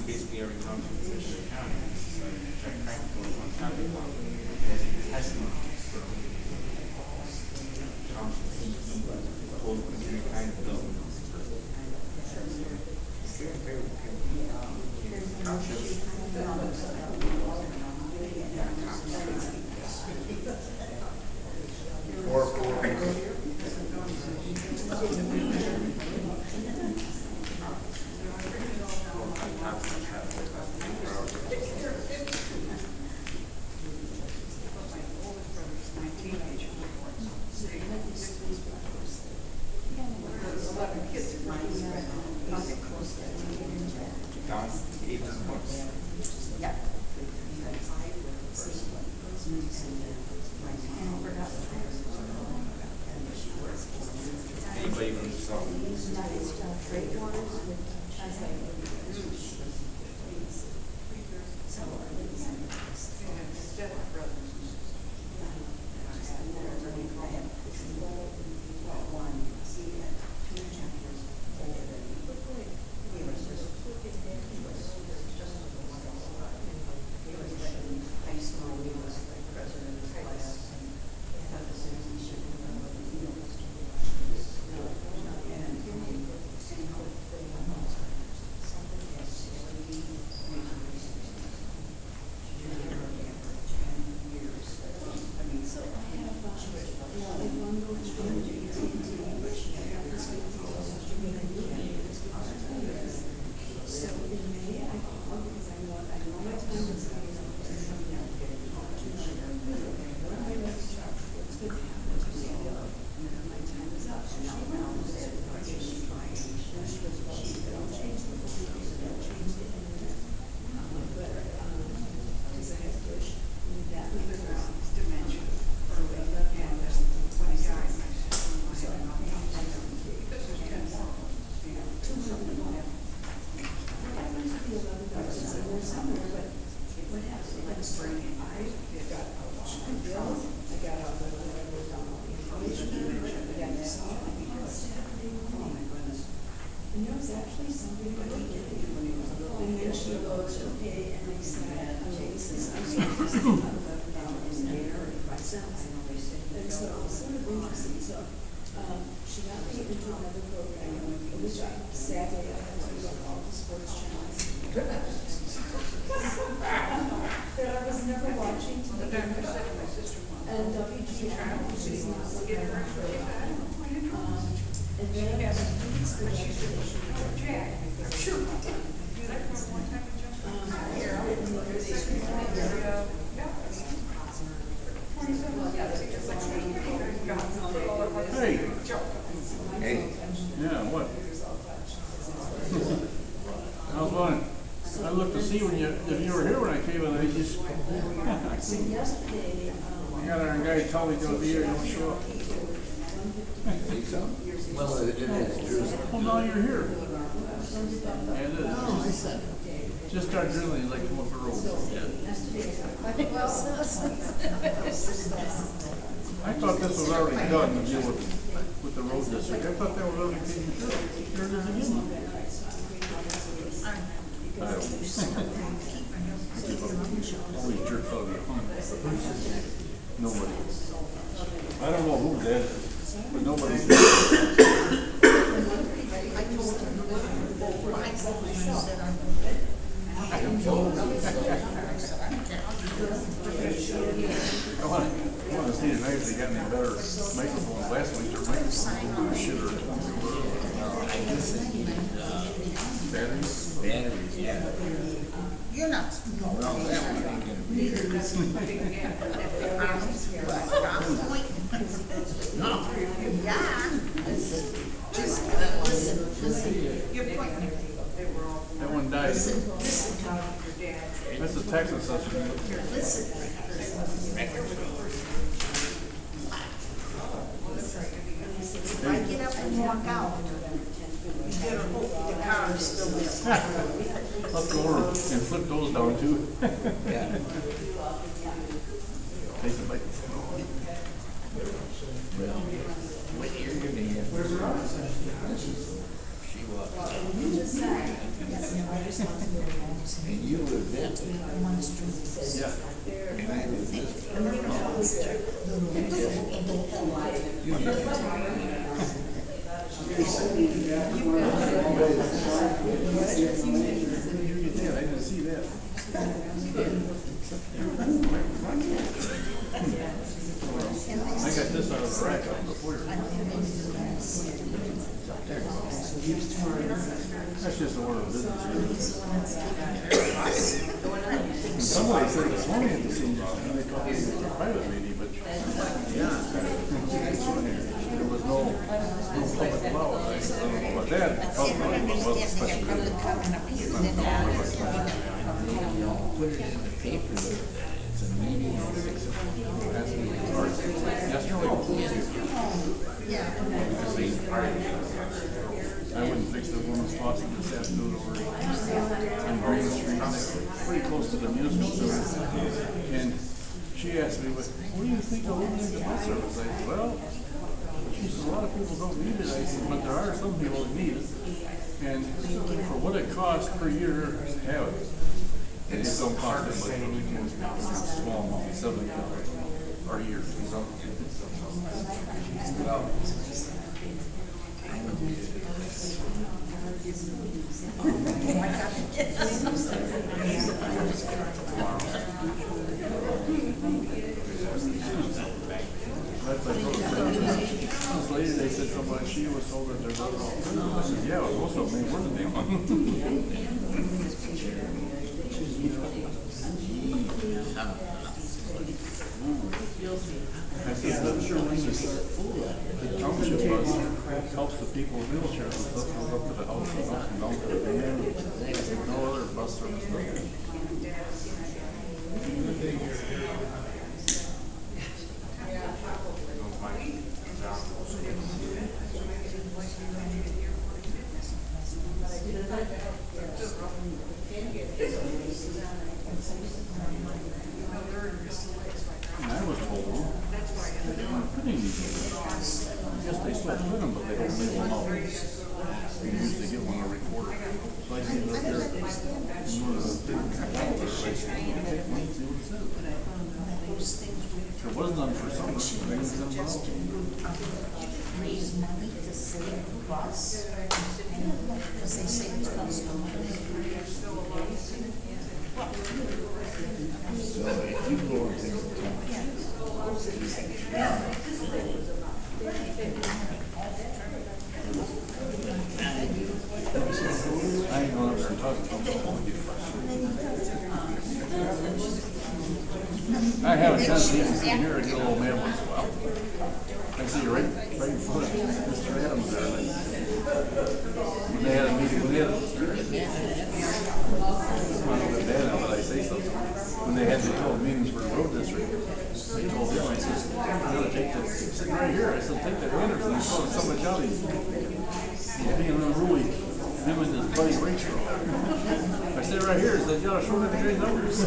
basically every township in Mchenry County has a practical on topic law as a testing for township the whole Mchenry County development. Anybody from the south? And there was actually somebody that we did, and then she goes, okay, and they said, okay, this is, I'm sorry, this is $11,000 there, or $5. And so it was sort of interesting, so, she got me into another program, which sadly I had to do on all the sports channels. That I was never watching. And WGN, she's not looking at her. And then I Hey. Yeah, what? How's fun? I looked to see if you were here when I came in, I just I got our guy told me to go be here, don't show up. Think so? Well, it is true. Well, now you're here. Yeah, it is. Just start drilling like come up the road. Yeah. I thought this was already done to deal with the road district. I thought that was already taken care of. Here it is again. I don't. Always jerks out of your phone. Nobody. I don't know who that is, but nobody's there. I want to see if they got any better microphones. Last week their microphones were shit or I do think you need batteries. batteries, yeah. You're not. Well, that one ain't gonna be here. No. Yeah. Just listen. You're pointing. That one died. Listen to your dad. That's a Texas session. Listen. If I get up and walk out, you better hope the car is still there. Let's go over and flip those down too. Yeah. Take a bite. Well, what year you're gonna have? She And you live there. Yeah. And I live this way. You live Yeah, I didn't see that. I got this out of the rack out before. That's just the order of business. Somebody said this morning at the senior center, they called it a private meeting, but there was no public allowance. I don't know about that. Probably about what the special put it in the paper that it's a meeting at 6 o'clock. That's the part. I wouldn't fix the woman's faucet this afternoon over on Green Street, pretty close to the municipal service. And she asked me, what do you think of opening the bus service? I said, well, she said, a lot of people don't need it. I said, but there are some people that need it. And for what it costs per year to have it, it don't cost that much. It's a small amount, $70 a year. Well, that's like this lady, they said somebody, she was told that they're not all. I said, yeah, well, most of them ain't worth a damn. I said, I'm sure when you start the township bus helps the people with wheelchairs and stuff, goes up to the house and up and down to the van. No other bus service does that. And I was told that they weren't putting these in. I guess they still put them, but they don't leave them out. You usually get one every quarter. So I see it up there in one of the big counters. I said, well, take one and see what it says. There was none for summer. They used them out. Raise money to save the bus, because they say it's cost no money. So if you go and think of I ain't going up there and talk to them. I have a tendency to see here and get a little mad once in a while. I see you right in front of Mr. Adams there. When they had a meeting, but I say something. When they had the 12 meetings for the road district, they told him, I said, you gotta take that, sitting right here, I said, take that Anderson, he's calling so much out, he's being unruly, him and his buddy Rachel. I said right here, I said, you gotta show them the numbers.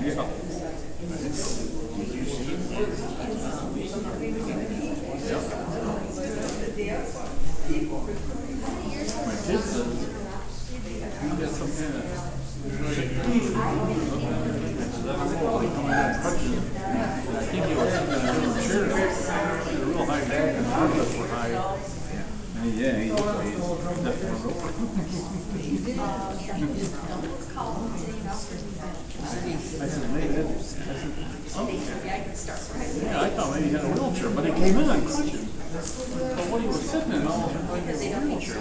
Yeah. My kid says, you get some kind of coming down crutches. I think he was sitting in a little chair. He had a real high back and the armrests were high. And he's definitely I said, maybe I thought maybe he had a wheelchair, but he came in on crutches. But what he was sitting in, all like a wheelchair.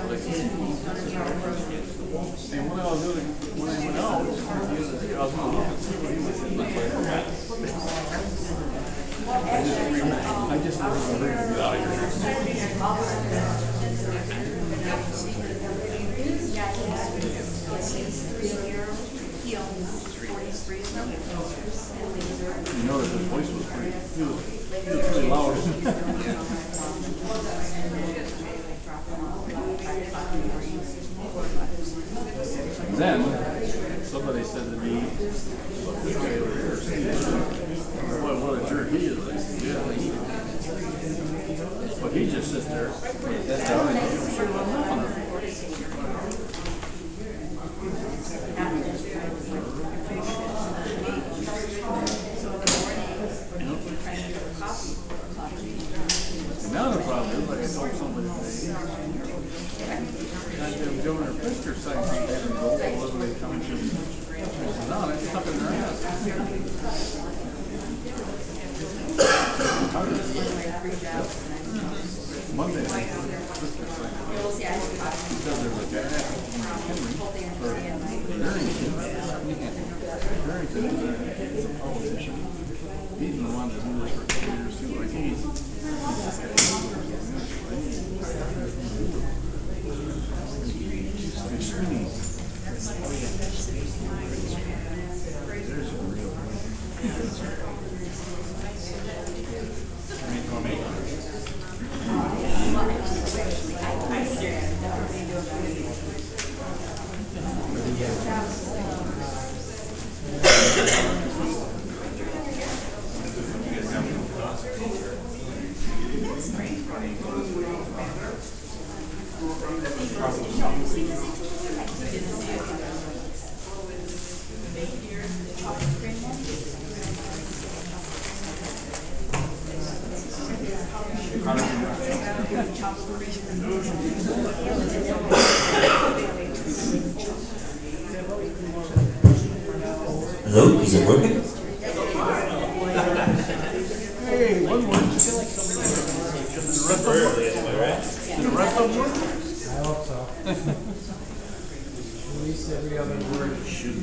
And when I was doing, when I went out, the other day, I was going to look and see what he was sitting like. I just wasn't ready to get out of here. He owns 43 of them. You notice his voice was pretty, he was pretty loud. And then, somebody said to me, look, this guy over here, Steve, what a jerk he is. I said, yeah, but he just sits there. That's how I Governor Pfister signed something and go Elizabeth Township. I said, no, that's stuck in their ass. Monday, Pfister signed it. Because there's a guy in Mchenry, or Barrington, he's a politician. He's been wanting to do this for 2 years too. Like he's this guy. There's some real. Hello, is it working? Hey, one word. Did the rest of them work? I hope so. At least every other word should.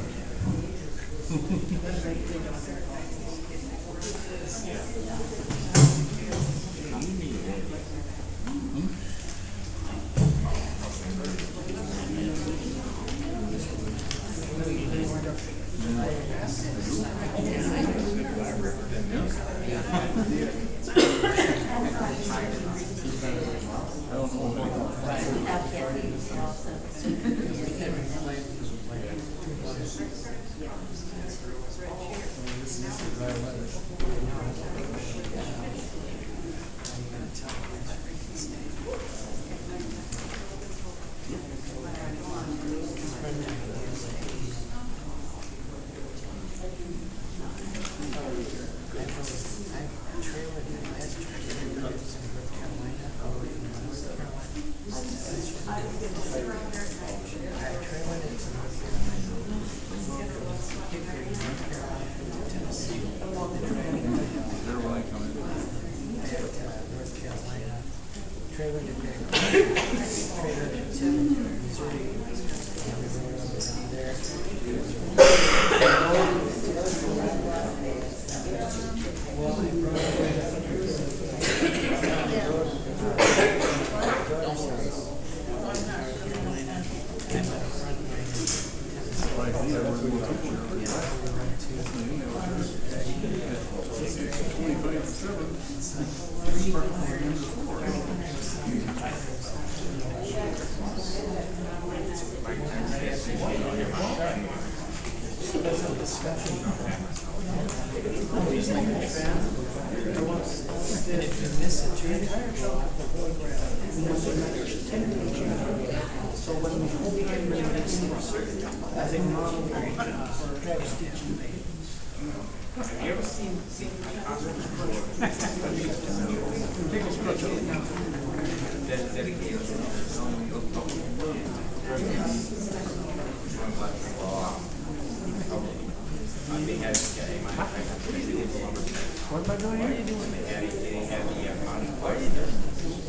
What am I doing here?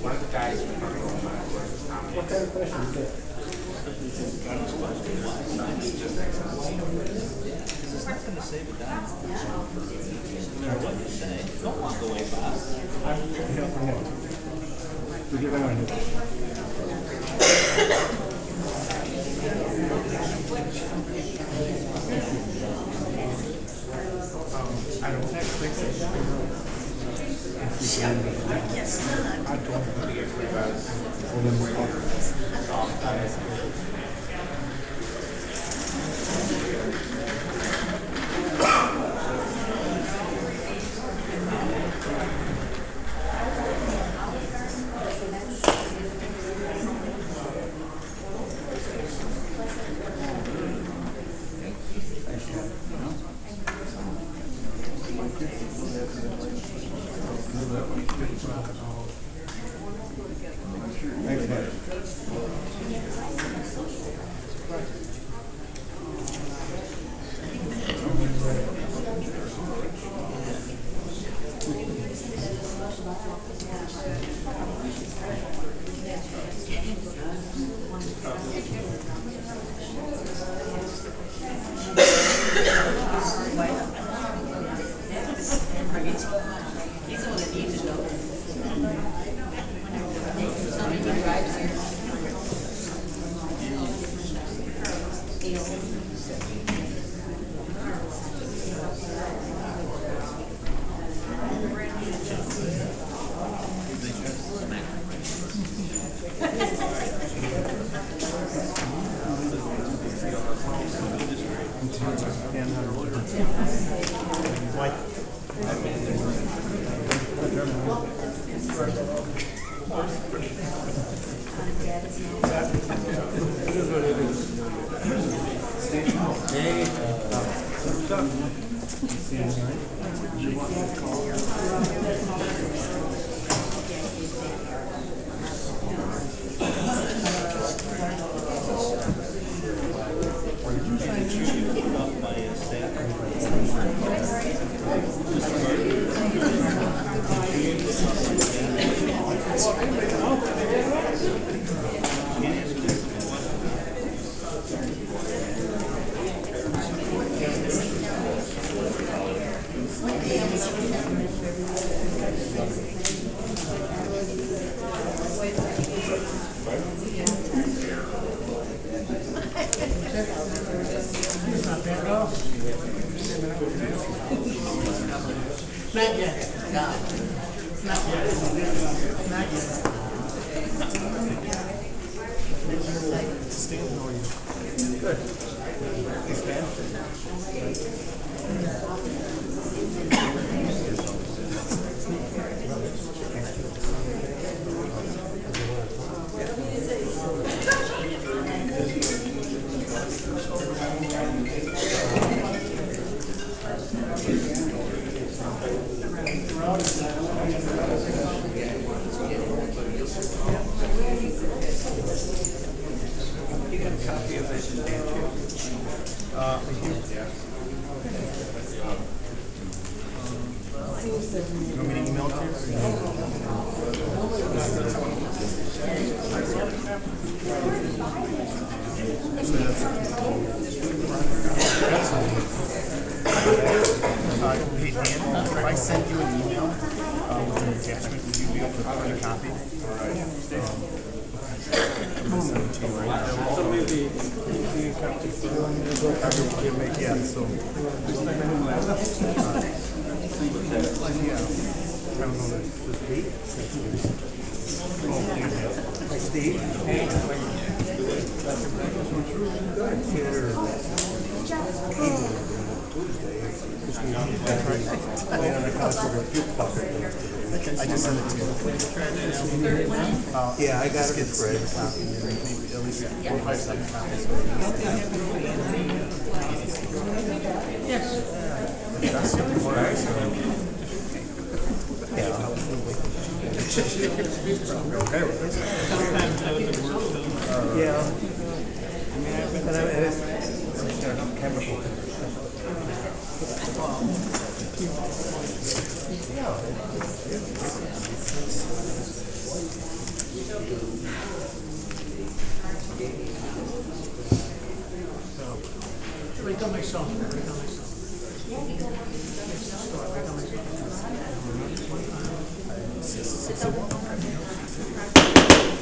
One of the guys from What kind of question is that? It's not gonna save it down. No matter what you say, don't walk away, boss. I don't think so. Thanks, buddy. Hey Dan, if I send you an email with an attachment, would you be able to print a copy? So maybe you come to Yeah, so. I don't know the date. Steve? I just sent it to you. Yeah, I got it. It's Fred. At least 4 or 5 second copies. Yes. Yeah. Chemical.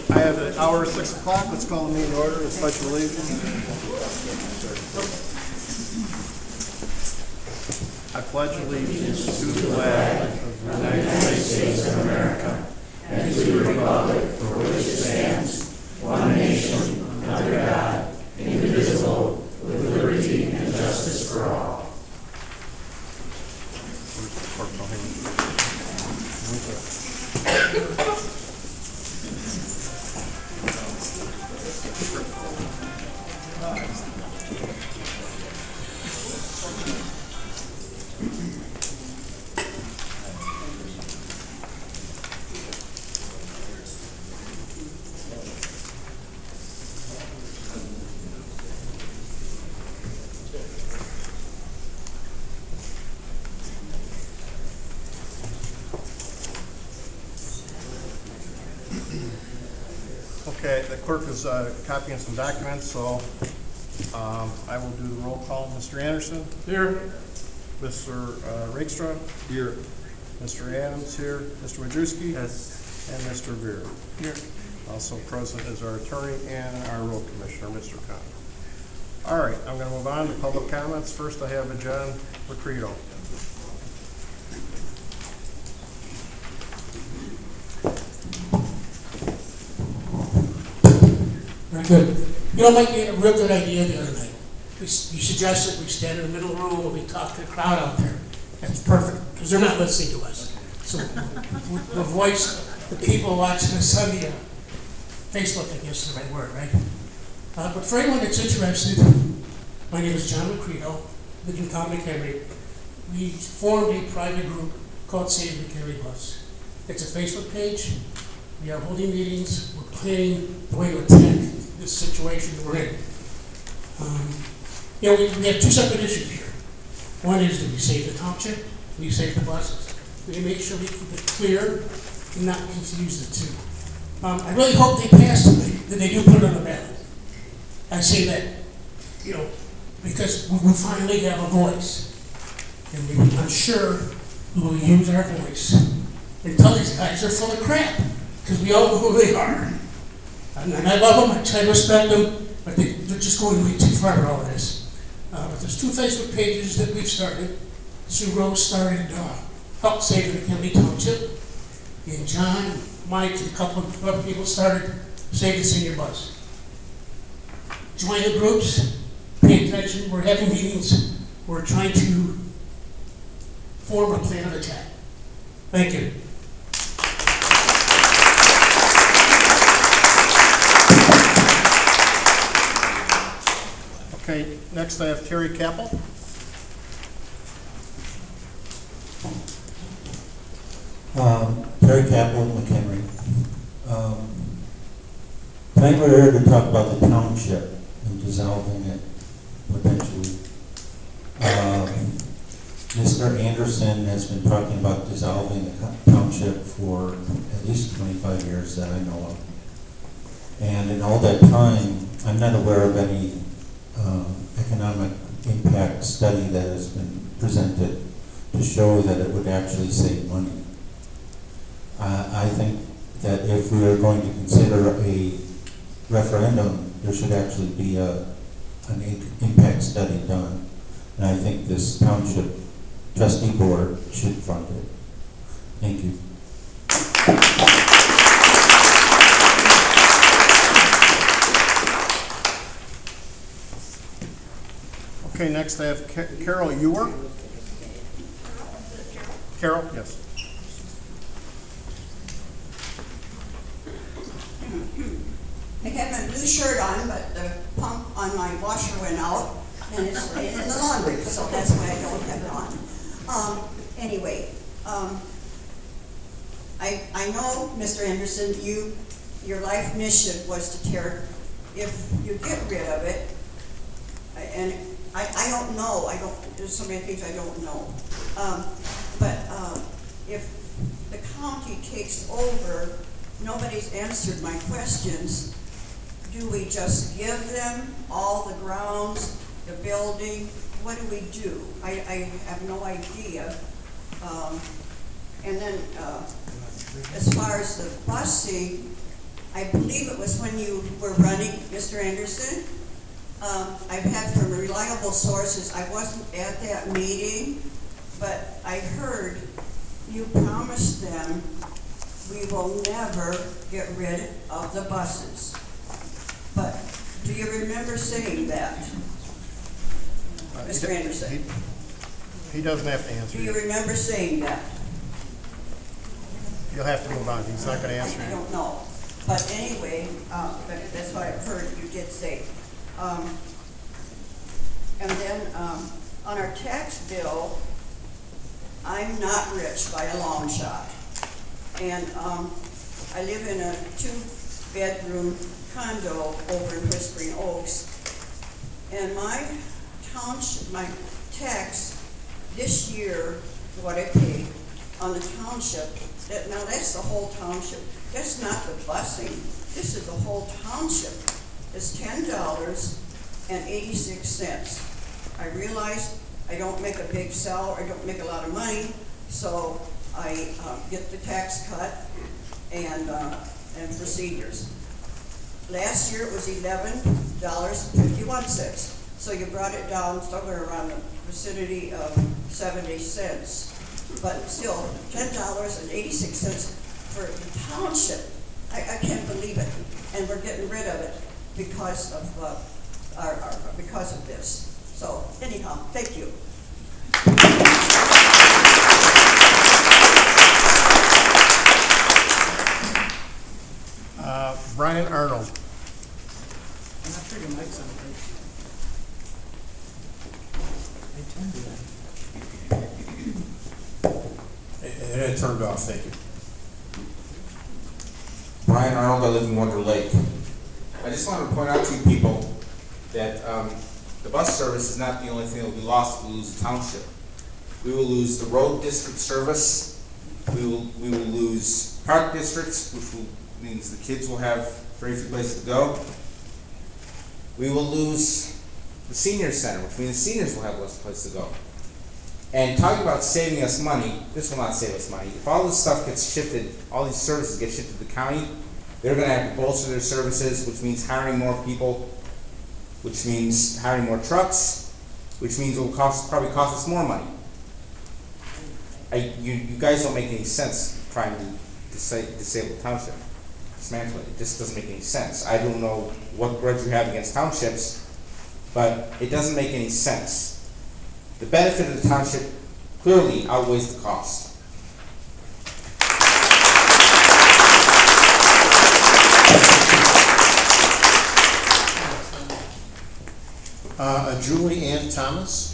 I have an hour of 6 o'clock. Let's call the meeting to order. Let's pledge allegiance. I pledge allegiance to the flag of the United States of America and to the republic for which it stands, one nation, under God, indivisible, with liberty and justice for all. Okay, the clerk is copying some documents, so I will do the roll call. Mr. Anderson? Here. Mr. Rakestraw? Here. Mr. Adams here. Mr. Wojcicki? Yes. And Mr. Veer? Here. Also present is our attorney and our road commissioner, Mr. Conn. All right, I'm going to move on to public comments. First, I have a John Macredo. Very good. You know, Mike, you had a real good idea the other night. You suggested we stand in the middle of the room and we talk to the crowd out there. That's perfect, because they're not listening to us. So we'll voice the people watching us on the Facebook, I guess is the right word, right? But for anyone that's interested, my name is John Macredo, live in town Mchenry. We formed a private group called Save Mchenry Bus. It's a Facebook page. We are holding meetings. We're planning the way to attack this situation that we're in. You know, we have two separate issues here. One is, do we save the township? Do we save the buses? We make sure we keep it clear and not confuse the two. I really hope they pass tonight, that they do put it on the ballot. I say that, you know, because we finally have a voice. And I'm sure we will use our voice and tell these guys they're full of crap, because we all know who they are. And I love them, I respect them, but they're just going way too far with all of this. But there's two Facebook pages that we've started. Sue Rose started Help Save Mchenry Township. And John, Mike, and a couple of other people started Save the Senior Bus. Join the groups, pay attention, we're having meetings, we're trying to form a plan of attack. Thank you. Okay, next I have Terry Capel. Terry Capel, Mchenry. Tonight we're here to talk about the township and dissolving it potentially. Mr. Anderson has been talking about dissolving the township for at least 25 years that I know of. And in all that time, I'm not aware of any economic impact study that has been presented to show that it would actually save money. I think that if we are going to consider a referendum, there should actually be an impact study done. And I think this township trustee board should fund it. Thank you. Okay, next I have Carol Ewer. Carol, yes. I have my blue shirt on, but the pump on my washer went out, and it's laying in the laundry, so that's why I don't have it on. Anyway, I know, Mr. Anderson, your life mission was to tear, if you get rid of it, and I don't know, there's so many things I don't know. But if the county takes over, nobody's answered my questions. Do we just give them all the grounds, the building? What do we do? I have no idea. And then as far as the busing, I believe it was when you were running, Mr. Anderson. I've had from reliable sources, I wasn't at that meeting, but I heard you promised them we will never get rid of the buses. But do you remember saying that, Mr. Anderson? He doesn't have to answer. Do you remember saying that? You'll have to move on. He's not going to answer I you. don't know. But anyway, but that's what I've heard you did say. And then on our tax bill, I'm not rich by a long shot. And I live in a 2-bedroom condo over in Whispering Oaks. And my township, my tax this year, what I paid on the township, now that's the whole township. That's not the busing. this is the whole township, is $10.86. I realize I don't make a big sell, I don't make a lot of money, so I get the tax cut and for seniors. Last year it was $11.51, so you brought it down somewhere around the vicinity of 70 cents. But still, $10.86 for the township. I can't believe it, and we're getting rid of it because of because of this. So anyhow, thank you. Brian Arnold. I'm not sure your mic's on. And it turned off, thank you. Brian Arnold, I live in Wonder Lake. I just wanted to point out to you people that the bus service is not the only thing that will be lost if we lose the township. We will lose the road district service. We will lose park districts, which means the kids will have very few places to go. We will lose the senior center, which means the seniors will have less places to go. And talking about saving us money, this will not save us money. If all this stuff gets shifted, all these services get shifted to the county, they're going to have to bolster their services, which means hiring more people, which means hiring more trucks, which means it will probably cost us more money. You guys don't make any sense trying to disable the township, dismantle it. It just doesn't make any sense. I don't know what grudge you have against townships, but it doesn't make any sense. The benefit of the township clearly outweighs the cost. Julie Ann Thomas.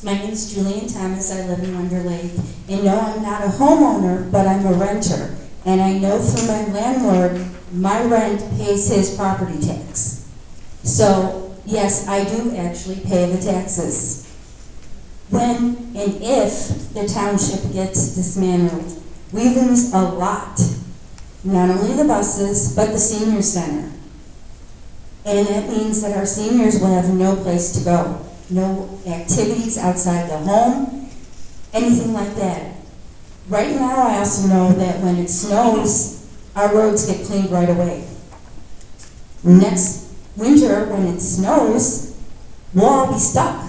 My name is Julian Thomas. I live in Wonder Lake. And no, I'm not a homeowner, but I'm a renter. And I know through my landlord, my rent pays his property tax. So, yes, I do actually pay the taxes. When and if the township gets dismantled, we lose a lot. Not only the buses, but the senior center. And that means that our seniors will have no place to go. No activities outside the home, anything like that. Right now, I also know that when it snows, our roads get cleaned right away. Next winter, when it snows, we'll all be stuck.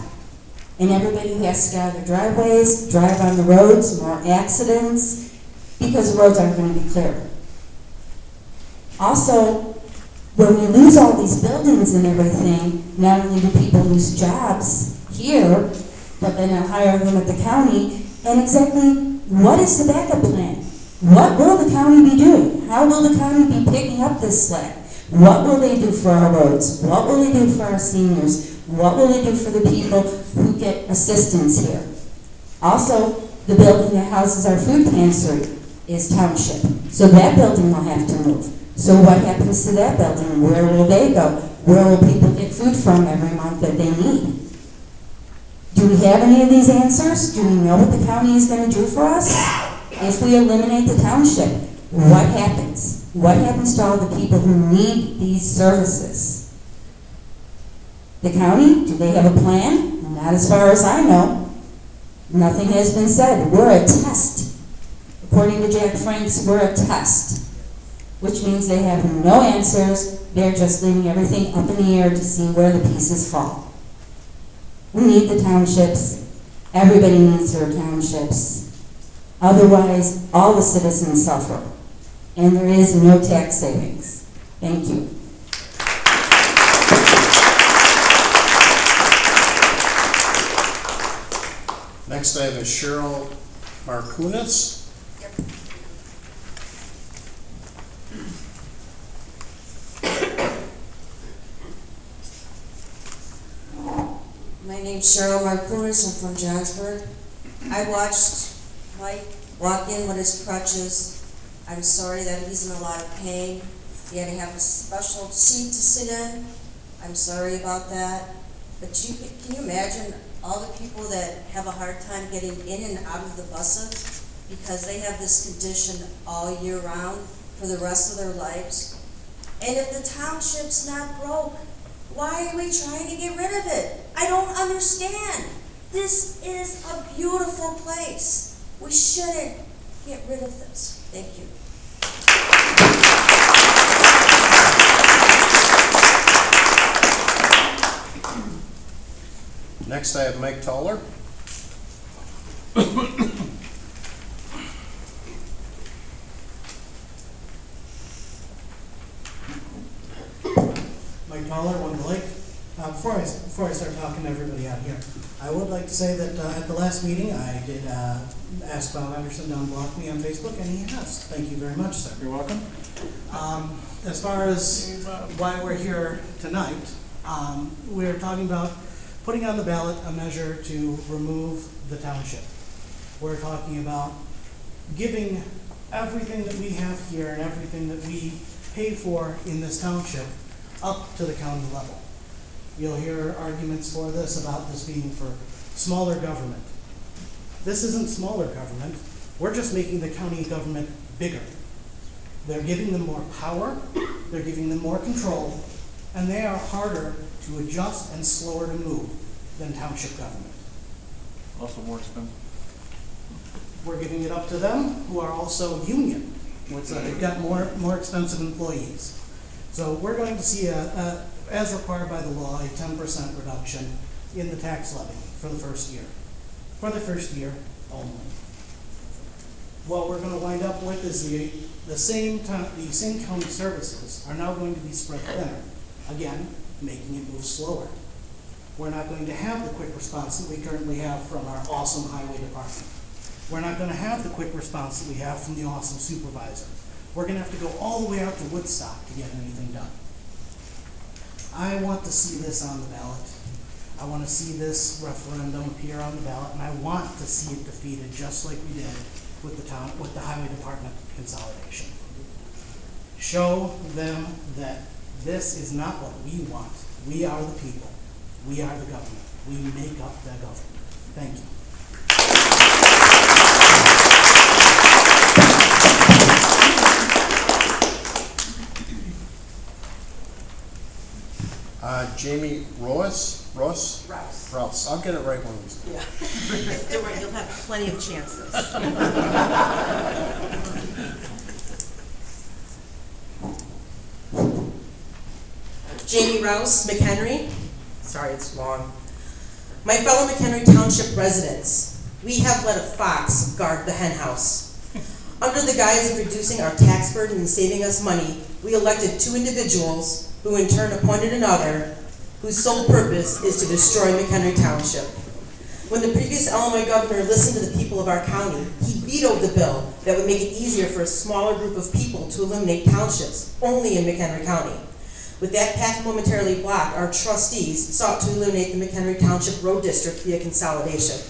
And everybody has to get out of their driveways, drive on the roads, more accidents, because the roads aren't going to be clear. Also, when we lose all these buildings and everything, not only do people lose jobs here, but then they'll hire them at the county. And exactly what is the backup plan? What will the county be doing? How will the county be picking up this slack? What will they do for our roads? What will they do for our seniors? What will they do for the people who get assistance here? Also, the building that houses our food pantry is township. So that building will have to move. So what happens to that building? Where will they go? Where will people get food from every month that they need? Do we have any of these answers? Do we know what the county is going to do for us? If we eliminate the township, what happens? What happens to all the people who need these services? The county, do they have a plan? Not as far as I know. Nothing has been said. We're a test. According to Jack Franks, we're a test. Which means they have no answers. They're just leaving everything up in the air to see where the pieces fall. We need the townships. Everybody needs their townships. Otherwise, all the citizens suffer. And there is no tax savings. Thank you. Next I have a Cheryl Markunis. My name's Cheryl Markunis. I'm from Johnsburg. I watched Mike walk in with his crutches. I'm sorry that he's in a lot of pain. You had to have a special seat to sit in. I'm sorry about that. But can you imagine all the people that have a hard time getting in and out of the buses because they have this condition all year round for the rest of their lives? And if the township's not broke, why are we trying to get rid of it? I don't understand. This is a beautiful place. We shouldn't get rid of this. Thank you. Next, I have Mike Toller. Mike Toller, Wonder Lake. Before I start talking to everybody out here, I would like to say that at the last meeting, I did ask Bob Anderson to unblock me on Facebook, and he has. Thank you very much, sir. You're welcome. As far as why we're here tonight, we're talking about putting on the ballot a measure to remove the township. We're talking about giving everything that we have here and everything that we pay for in this township up to the county level. You'll hear arguments for this about this being for smaller government. This isn't smaller government. We're just making the county government bigger. They're giving them more power, they're giving them more control, and they are harder to adjust and slower to move than township government. Also more expensive. We're giving it up to them, who are also union. They've got more expensive employees. So we're going to see, as required by the law, a 10% reduction in the tax levy for the first year. For the first year only. What we're going to wind up with is the same county services are now going to be spread thinner. Again, making it move slower. We're not going to have the quick response that we currently have from our awesome highway department. We're not going to have the quick response that we have from the awesome supervisor. We're going to have to go all the way out to Woodstock to get anything done. I want to see this on the ballot. I want to see this referendum appear on the ballot, and I want to see it defeated just like we did with the highway department consolidation. Show them that this is not what we want. We are the people. We are the government. We make up the government. Thank you. Jamie Rouse. Rouse. I'll get it right one of these. Yeah. Don't worry, you'll have plenty of chances. Jamie Rouse, Mchenry. Sorry, it's long. My fellow Mchenry Township residents, we have let a fox guard the hen house. Under the guise of reducing our tax burden and saving us money, we elected 2 individuals who in turn appointed another whose sole purpose is to destroy Mchenry Township. When the previous Illinois governor listened to the people of our county, he vetoed the bill that would make it easier for a smaller group of people to eliminate townships only in Mchenry County. With that path momentarily blocked, our trustees sought to eliminate the Mchenry Township Road District via consolidation.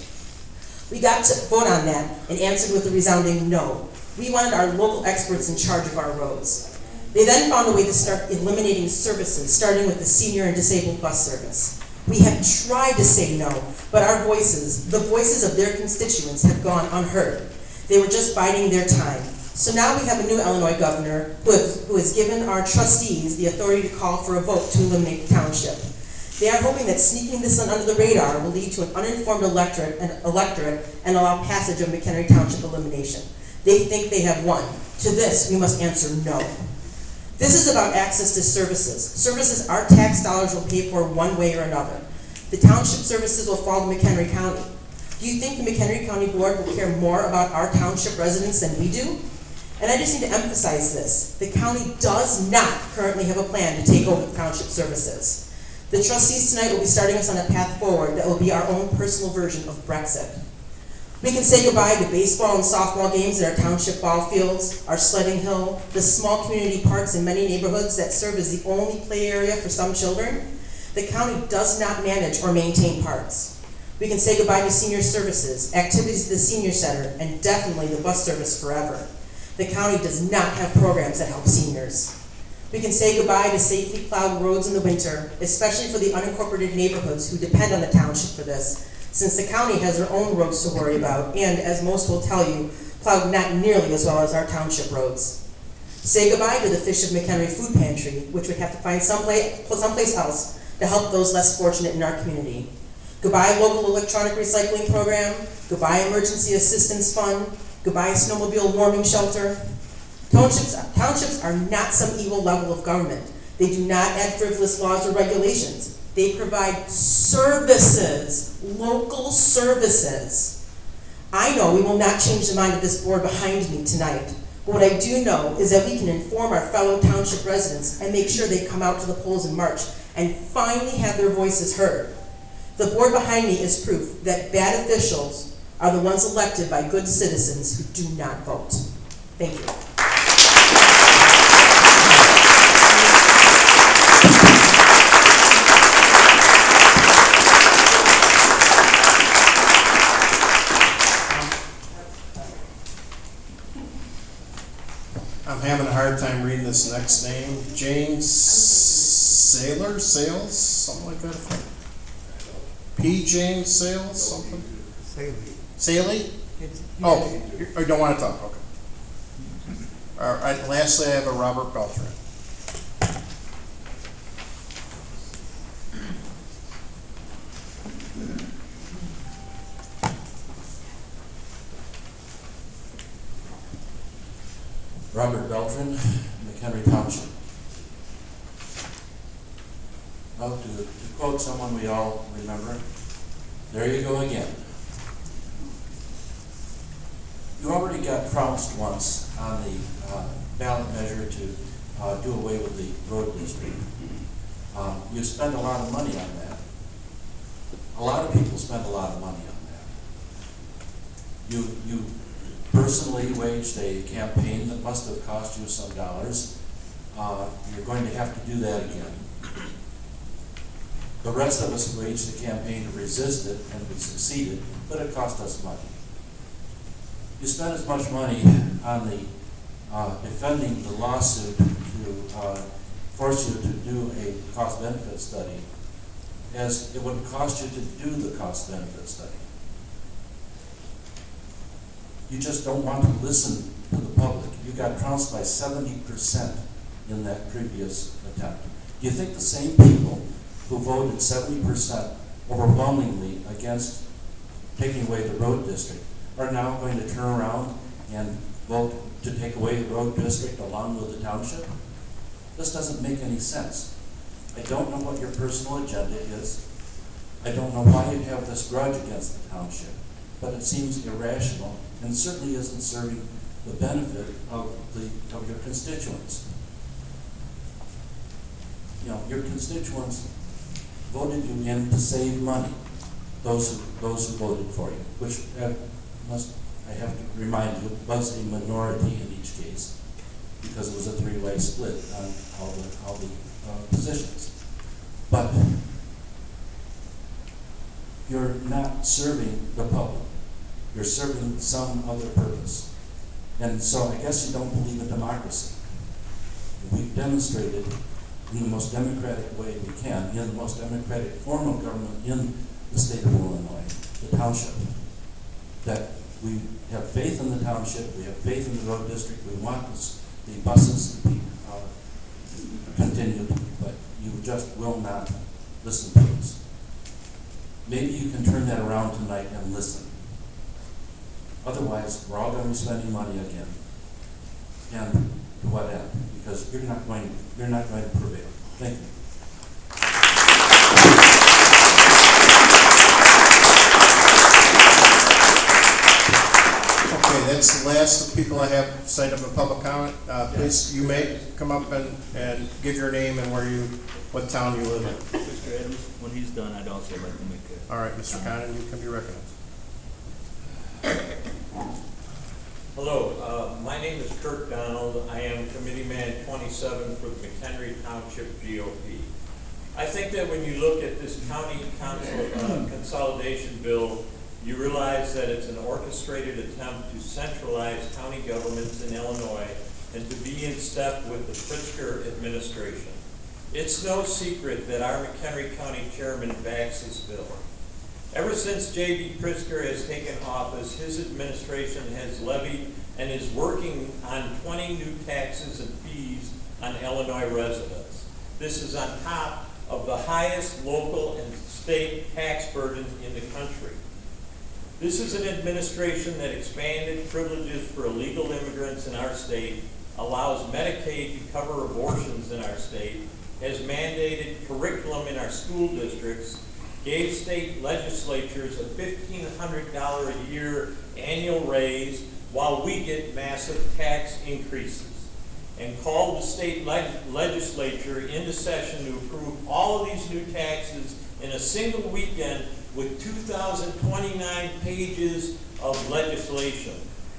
We got to vote on that and answered with a resounding no. We wanted our local experts in charge of our roads. They then found a way to start eliminating services, starting with the senior and disabled bus service. We have tried to say no, but our voices, the voices of their constituents, have gone unheard. They were just biding their time. So now we have a new Illinois governor who has given our trustees the authority to call for a vote to eliminate the township. They are hoping that sneaking this under the radar will lead to an uninformed electorate and allow passage of Mchenry Township elimination. They think they have won. To this, we must answer no. This is about access to services. Services our tax dollars will pay for one way or another. The township services will fall to McHenry County. Do you think the McHenry County Board will care more about our township residents than we do? And I just need to emphasize this. The county does not currently have a plan to take over the township services. The trustees tonight will be starting us on a path forward that will be our own personal version of Brexit. We can say goodbye to baseball and softball games at our township ball fields, our sledding hill, the small community parks in many neighborhoods that serve as the only play area for some children. The county does not manage or maintain parks. We can say goodbye to senior services, activities at the senior center, and definitely the bus service forever. The county does not have programs that help seniors. We can say goodbye to safely plowed roads in the winter, especially for the unincorporated neighborhoods who depend on the township for this, since the county has their own roads to worry about, and as most will tell you, plowed not nearly as well as our township roads. Say goodbye to the Fish of Mchenry Food Pantry, which would have to find someplace else to help those less fortunate in our community. Goodbye local electronic recycling program, goodbye emergency assistance fund, goodbye snowmobile warming shelter. Townships are not some evil level of government. They do not add frivolous laws or regulations. They provide services, local services. I know we will not change the mind of this board behind me tonight. But what I do know is that we can inform our fellow township residents and make sure they come out to the polls in March and finally have their voices heard. The board behind me is proof that bad officials are the ones elected by good citizens who do not vote. Thank you. I'm having a hard time reading this next name. James Sales, something like that. P. James Sales, something? Saley? Oh, you don't want to talk, okay. All right, lastly, I have a Robert Beltran. Robert Beltran, Mchenry Township. Well, to quote someone we all remember, there you go again. You already got trounced once on the ballot measure to do away with the road district. You spent a lot of money on that. A lot of people spent a lot of money on that. You personally waged a campaign that must have cost you some dollars. You're going to have to do that again. The rest of us waged a campaign to resist it, and we succeeded, but it cost us money. You spent as much money on the defending the lawsuit to force you to do a cost-benefit study as it would cost you to do the cost-benefit study. You just don't want to listen to the public. You got trounced by 70% in that previous attempt. Do you think the same people who voted 70% overwhelmingly against taking away the road district are now going to turn around and vote to take away the road district along with the township? This doesn't make any sense. I don't know what your personal agenda is. I don't know why you have this grudge against the township, but it seems irrational and certainly isn't serving the benefit of your constituents. You know, your constituents voted you in to save money, those who voted for you, which I have to remind you, was a minority in each case, because it was a three-way split on all the positions. But you're not serving the public. You're serving some other purpose. And so I guess you don't believe in democracy. We've demonstrated in the most democratic way we can, in the most democratic form of government in the state of Illinois, the township, that we have faith in the township, we have faith in the road district, we want the buses to be continued, but you just will not listen to us. Maybe you can turn that around tonight and listen. Otherwise, we're all going to be spending money again. And to what end? Because you're not going to prevail. Thank you. Okay, that's the last of the people I have signed up for public comment. Please, you may come up and give your name and what town you live in. Mr. Adams, when he's done, I'd also like to make a... All right, Mr. Connon, you can be recognized. Hello, my name is Kirk Donald. I am Committee Man 27 for the Mchenry Township GOP. I think that when you look at this county council consolidation bill, you realize that it's an orchestrated attempt to centralize county governments in Illinois and to be in step with the Pritzker administration. It's no secret that our McHenry County Chairman backs this bill. Ever since J.B. Pritzker has taken office, his administration has levied and is working on 20 new taxes and fees on Illinois residents. This is on top of the highest local and state tax burden in the country. This is an administration that expanded privileges for illegal immigrants in our state, allows Medicaid to cover abortions in our state, has mandated curriculum in our school districts, gave state legislatures a $1,500 a year annual raise while we get massive tax increases, and called the state legislature into session to approve all of these new taxes in a single weekend with 2,029 pages of legislation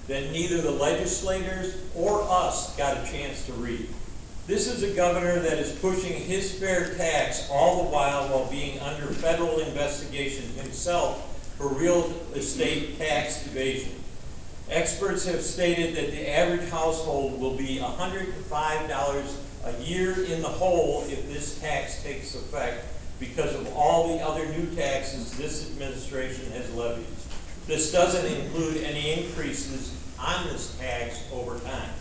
that neither the legislators or us got a chance to read. This is a governor that is pushing his fair tax all the while being under federal investigation himself for real estate tax evasion. Experts have stated that the average household will be $105 a year in the hole if this tax takes effect because of all the other new taxes this administration has levied. This doesn't include any increases on this tax over time.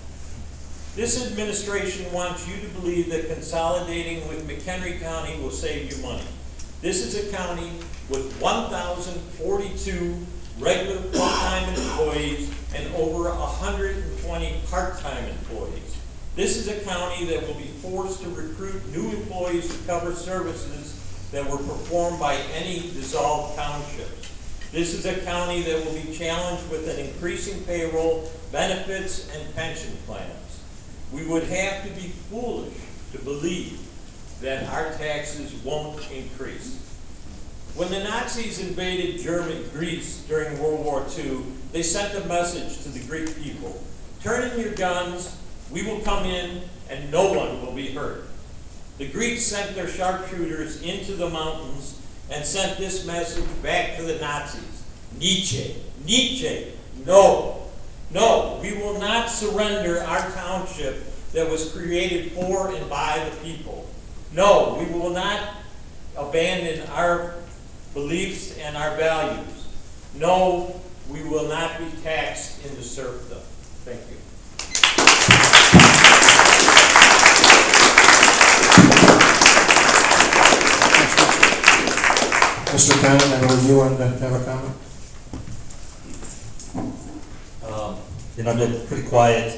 This administration wants you to believe that consolidating with McHenry County will save you money. This is a county with 1,042 regular full-time employees and over 120 part-time employees. This is a county that will be forced to recruit new employees to cover services that were performed by any dissolved townships. This is a county that will be challenged with an increasing payroll, benefits, and pension plans. We would have to be foolish to believe that our taxes won't increase. When the Nazis invaded Greece during World War II, they sent a message to the Greek people: turn in your guns, we will come in, and no one will be hurt. The Greeks sent their sharpshooters into the mountains and sent this message back to the Nazis: Nietzsche, Nietzsche, no. No, we will not surrender our township that was created for and by the people. No, we will not abandon our beliefs and our values. No, we will not be taxed into serfdom. Thank you. Mr. Cannon, I know you wanted to have a comment? I've been pretty quiet,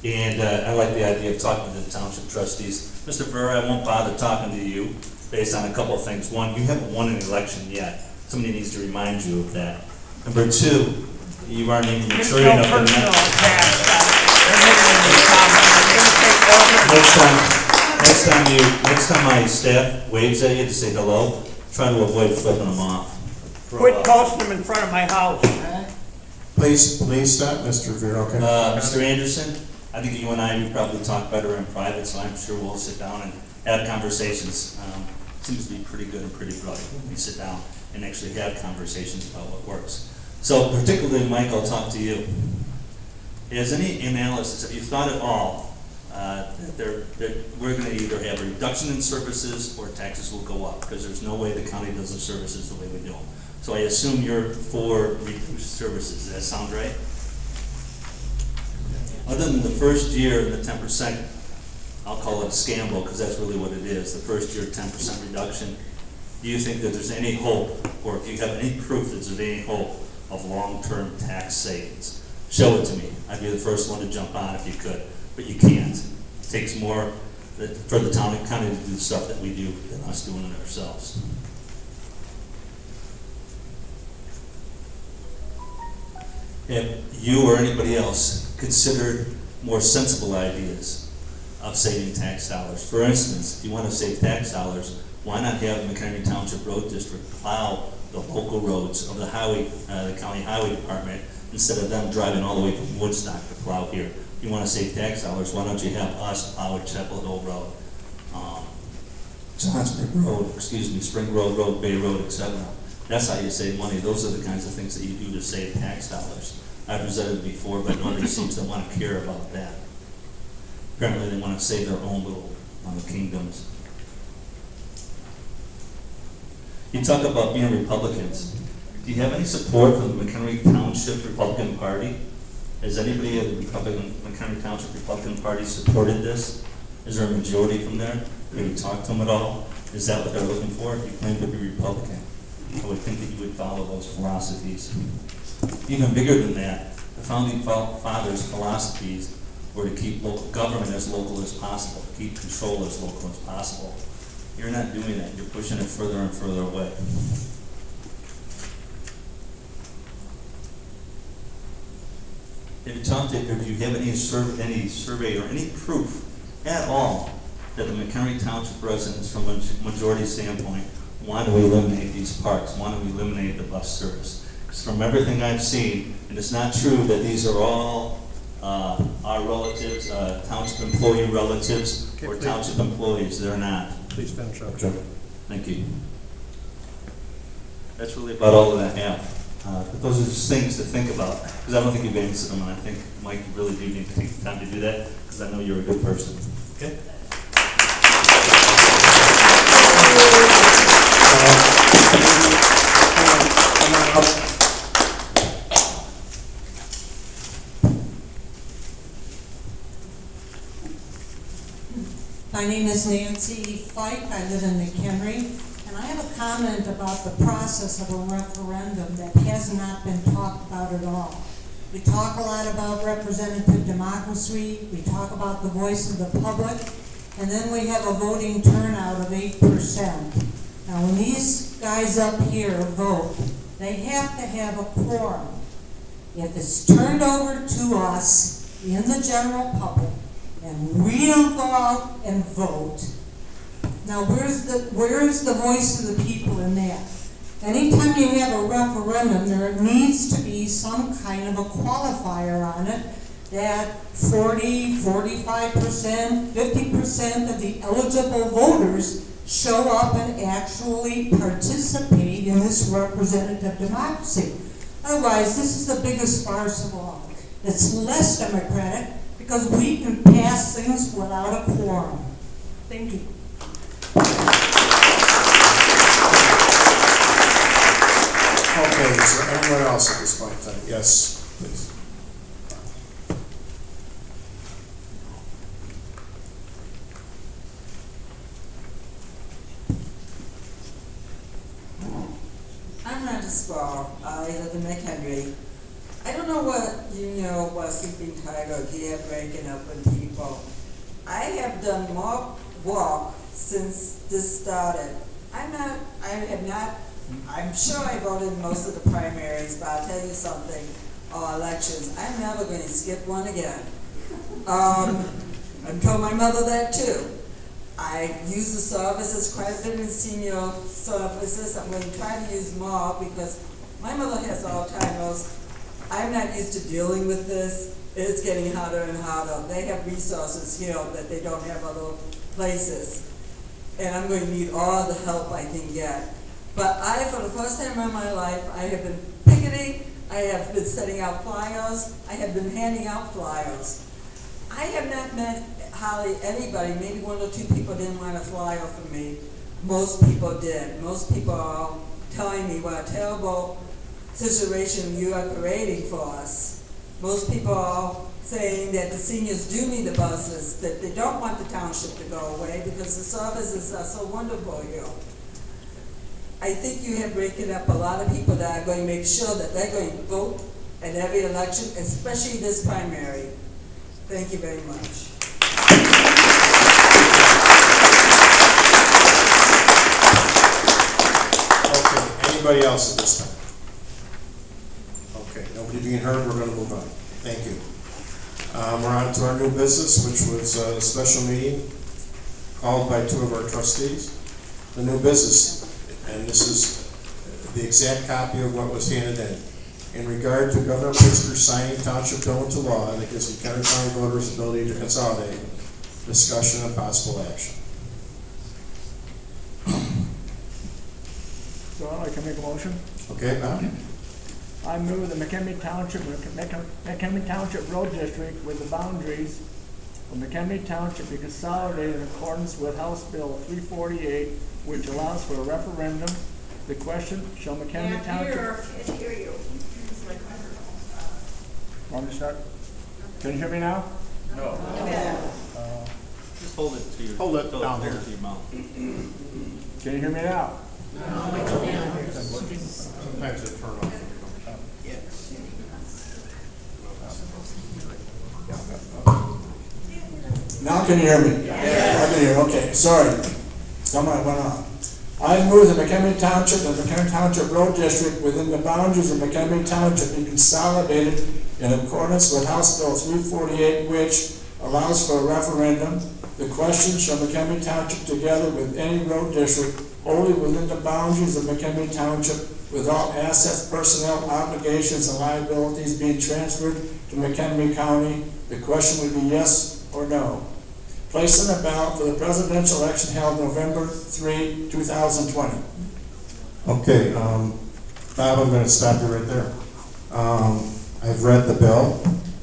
and I like the idea of talking to the township trustees. Mr. Burr, I won't bother talking to you based on a couple of things. One, you haven't won an election yet. Somebody needs to remind you of that. Number two, you aren't even mature enough to Next time my staff waves at you to say hello, try to avoid flipping them off. Quit posting them in front of my house. Please stop, Mr. Veer, okay? Mr. Anderson, I think you and I would probably talk better in private, so I'm sure we'll sit down and have conversations. Seems to be pretty good and pretty broad when we sit down and actually have conversations about what works. So particularly, Mike, I'll talk to you. Has any analysis, have you thought at all that we're going to either have a reduction in services or taxes will go up, because there's no way the county does the services the way we do them. So I assume you're for reduced services. Does that sound right? Other than the first year, the 10%, I'll call it a scandal because that's really what it is. The first year 10% reduction. Do you think that there's any hope, or do you have any proof that there's any hope of long-term tax savings? Show it to me. I'd be the first one to jump on if you could, but you can't. It takes more for the county to do the stuff that we do than us doing it ourselves. Have you or anybody else considered more sensible ideas of saving tax dollars? For instance, if you want to save tax dollars, why not have McHenry Township Road District plow the local roads of the county highway department instead of them driving all the way from Woodstock to plow here? If you want to save tax dollars, why don't you have us plow Chapel Hill Road, Spring Road, Bay Road, etc. That's how you save money. Those are the kinds of things that you do to save tax dollars. I've presented before, but nobody seems to want to care about that. Apparently they want to save their own little kingdoms. You talk about being Republicans. Do you have any support from the McHenry Township Republican Party? Has anybody at the McHenry Township Republican Party supported this? Is there a majority from there? Have you talked to them at all? Is that what they're looking for? If you claim to be Republican, I would think that you would follow those philosophies. Even bigger than that, the founding fathers' philosophies were to keep local government as local as possible, to keep control as local as possible. You're not doing that. You're pushing it further and further away. Have you talked to, or do you have any survey or any proof at all that the McHenry Township residents, from a majority standpoint, want to eliminate these parks, want to eliminate the bus service? Because from everything I've seen, and it's not true that these are all our relatives, township employee relatives, or township employees. They're not. Please finish up. Okay. Thank you. That's really about all that I have. But those are just things to think about, because I don't think you've answered them, and I think, Mike, you really do need to take the time to do that, because I know you're a good person. Okay? My name is Nancy Fike. I live in Mchenry. And I have a comment about the process of a referendum that has not been talked about at all. We talk a lot about representative democracy, we talk about the voice of the public, and then we have a voting turnout of 8%. Now when these guys up here vote, they have to have a quorum. If it's turned over to us in the general public, and we don't go out and vote, now where's the voice of the people in that? Anytime you have a referendum, there needs to be some kind of a qualifier on it that 40, 45%, 50% of the eligible voters show up and actually participate in this representative democracy. Otherwise, this is the biggest farce of all. It's less democratic because we can pass things without a quorum. Thank you. Okay, is there anyone else at this point in time? Yes, please. I'm Rhonda Spall. I live in Mchenry. I don't know what you know about Sleeping Tiger, Gab breaking up with people. I have done more walk since this started. I'm sure I voted in most of the primaries, but I'll tell you something, or elections, I'm never going to skip one again. I told my mother that too. I use the services quite a bit in senior services. I'm going to try to use more because my mother has Alzheimer's. I'm not used to dealing with this. It's getting harder and harder. They have resources here that they don't have other places. And I'm going to need all the help I can get. But for the first time in my life, I have been picketing, I have been setting out flyers, I have been handing out flyers. I have not met hardly anybody, maybe one or two people didn't want a flyer from me. Most people did. Most people are telling me what a terrible situation you are creating for us. Most people are saying that the seniors do need the buses, that they don't want the township to go away because the services are so wonderful here. I think you have broken up a lot of people that are going to make sure that they're going to vote in every election, especially this primary. Thank you very much. Okay, anybody else at this time? Okay, nobody being heard, we're going to move on. Thank you. We're on to our new business, which was a special meeting called by two of our trustees. The new business, and this is the exact copy of what was handed in regard to Governor Pritzker signing township bill into law that gives McHenry County voters the ability to consolidate, discussion, and possible action. So I can make a motion. Okay, Bob? I move the McHenry Township Road District with the boundaries of McHenry Township be consolidated in accordance with House Bill 348, which allows for a referendum. The question, shall McHenry Township... Can't hear you. Want me to start? Can you hear me now? No. Just hold it to your, Hold it down hold here. it to your mouth. Can you hear me now? Sometimes it turn off. Now can you hear me? Yeah. I can hear, okay, sorry. Someone went on. I move the McHenry Township and McHenry Township Road District within the boundaries of McHenry Township be consolidated in accordance with House Bill 348, which allows for a referendum. The question, shall McHenry Township together with any road district only within the boundaries of McHenry Township with all assets, personnel, obligations, and liabilities being transferred to McHenry County? The question would be yes or no. Placed on the ballot for the presidential election held November 3, 2020. Okay, Bob, I'm going to stop you right there. I've read the bill.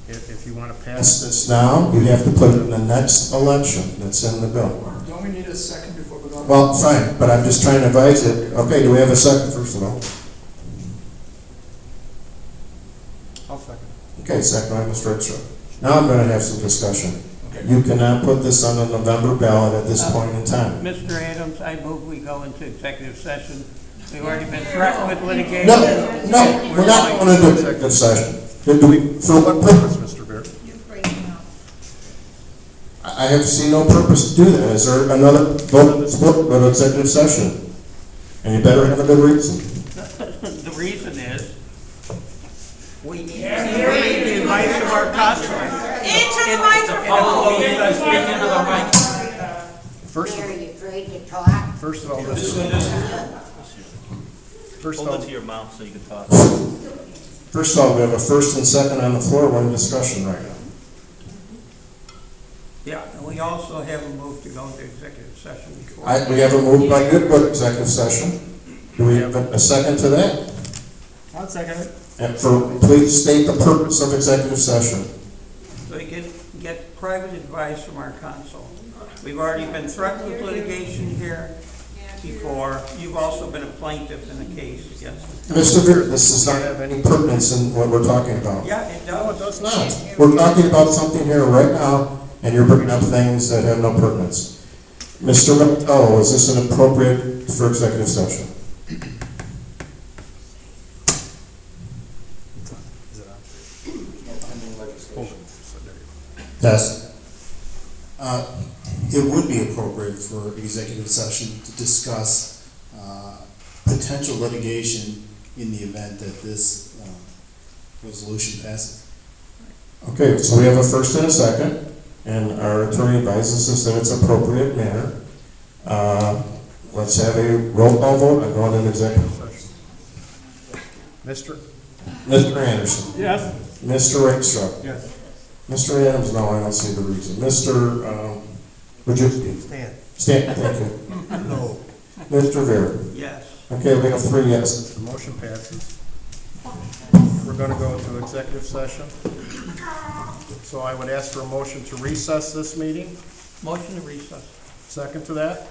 If you want to pass this now, you have to put it in the next election that's in the bill. Don't we need a second before we go? Well, fine, but I'm just trying to advise you. Okay, do we have a second, first of all? I'll second. Okay, second by Mr. Ritzler. Now I'm going to have some discussion. You cannot put this on the November ballot at this point in time. Mr. Adams, I move we go into executive session. We've already been threatened with litigation. No, we're not going into executive session. For what purpose, Mr. Beard? I have seen no purpose to do that. Is there another vote split go to executive session? And you better have a good reason. The reason is, we need the advice of our counsel. Into the microphone. First Are you afraid to talk? First of all, Hold it to your mouth so you can talk. First of all, we have a first and second on the floor. We're in discussion right now. Yeah, and we also have a move to go into executive session before. We have a move by good for executive session. Do we have a second to that? I'll second it. And please state the purpose of executive session. So you can get private advice from our counsel. We've already been threatened with litigation here before. You've also been a plaintiff in a case against us. Mr. Beard, this does not have any pertinence in what we're talking about. Yeah, it does. No, it does not. We're talking about something here right now, and you're bringing up things that have no pertinence. Mr. McDowell, is this an appropriate for executive session? Yes. It would be appropriate for executive session to discuss potential litigation in the event that this resolution passes. Okay, so we have a first and a second, and our attorney advises us that it's appropriate manner. Let's have a roll call vote and go into executive session. Mr. Anderson. Yes. Mr. Rickstrup. Yes. Mr. Adams, no, I don't see the reason. Mr. Wojcicki. Stan, thank you. No. Mr. Vera. Yes. Okay, we have 3 yeses. The motion passes. We're going to go into executive session. So I would ask for a motion to recess this meeting. Motion to recess. Second to that?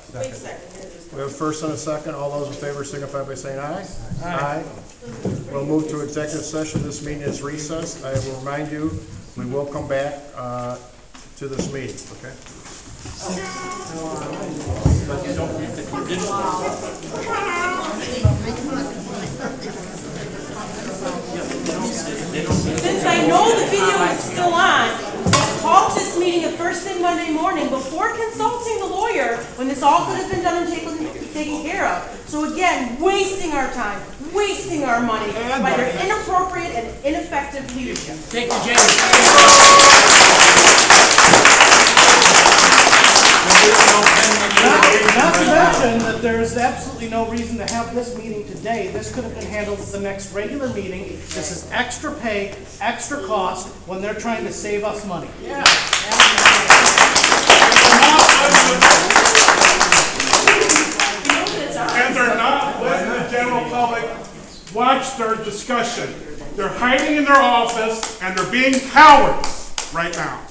We have a first and a second. All those in favor signify by saying aye. Aye. We'll move to executive session. This meeting is recessed. I will remind you, we will come back to this meeting, okay? Since I know the video is still on, I called this meeting the first thing Monday morning before consulting the lawyer when this all could have been done and taken care of. So again, wasting our time, wasting our money by their inappropriate and ineffective leadership. Thank you, James. Not to mention that there's absolutely no reason to have this meeting today. This could have been handled at the next regular meeting. This is extra pay, extra cost, when they're trying to save us money. Yeah. And they're not letting the general public watch their discussion. They're hiding in their office and they're being cowards right now.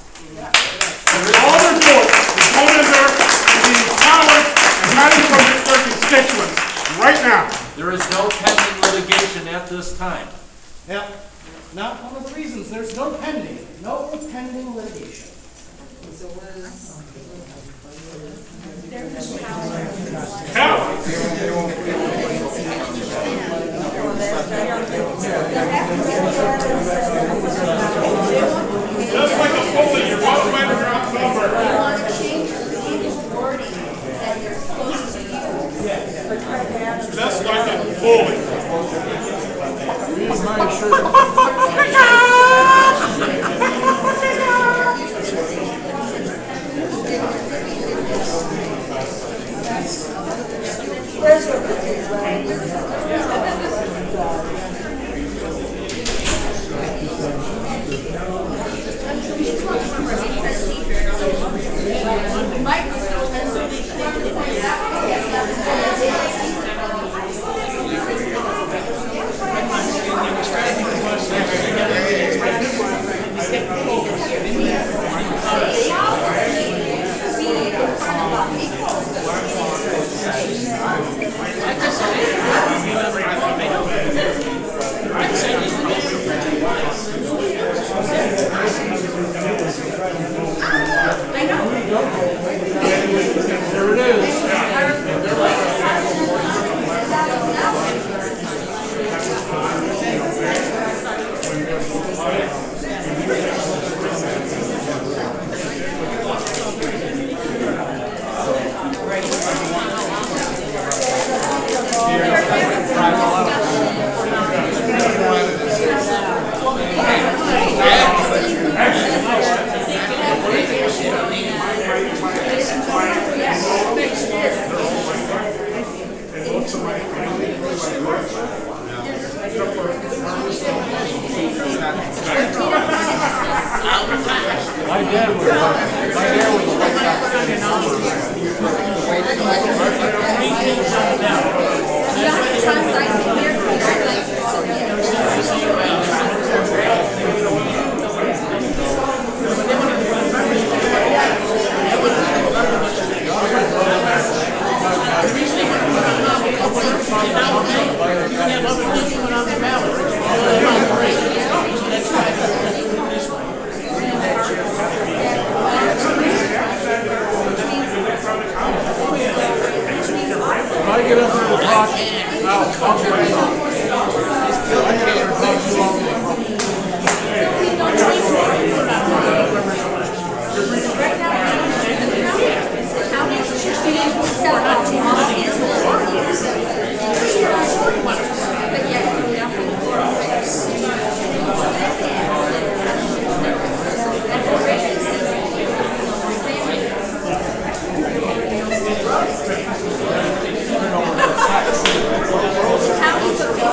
all their votes is going in there and being empowered and having from their constituents right now. There is no pending litigation at this time. Yep, not one of the reasons, there's no pending litigation. Just like a bully, you're welcome to drop number. You want to change the legal wording that they're supposed to use. Just like a bully. Read my shirt. Where's your cookies, Ryan? There it is. My dad was a White Sox If I get up there and talk, I'll get it on. I can't talk too long. How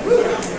Woo!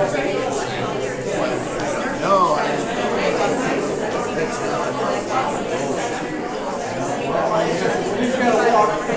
He's gotta walk.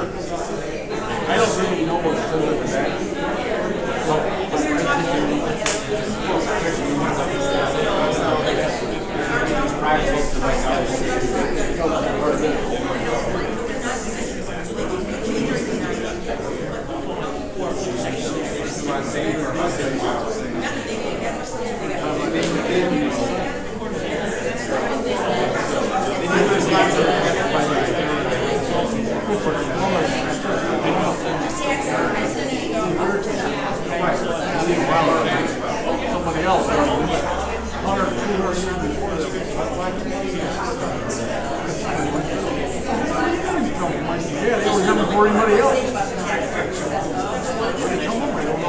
I don't really know what it says at the back. Somebody else, 100, 200 years before that. Yeah, they were never for anybody else. Where they come from, I don't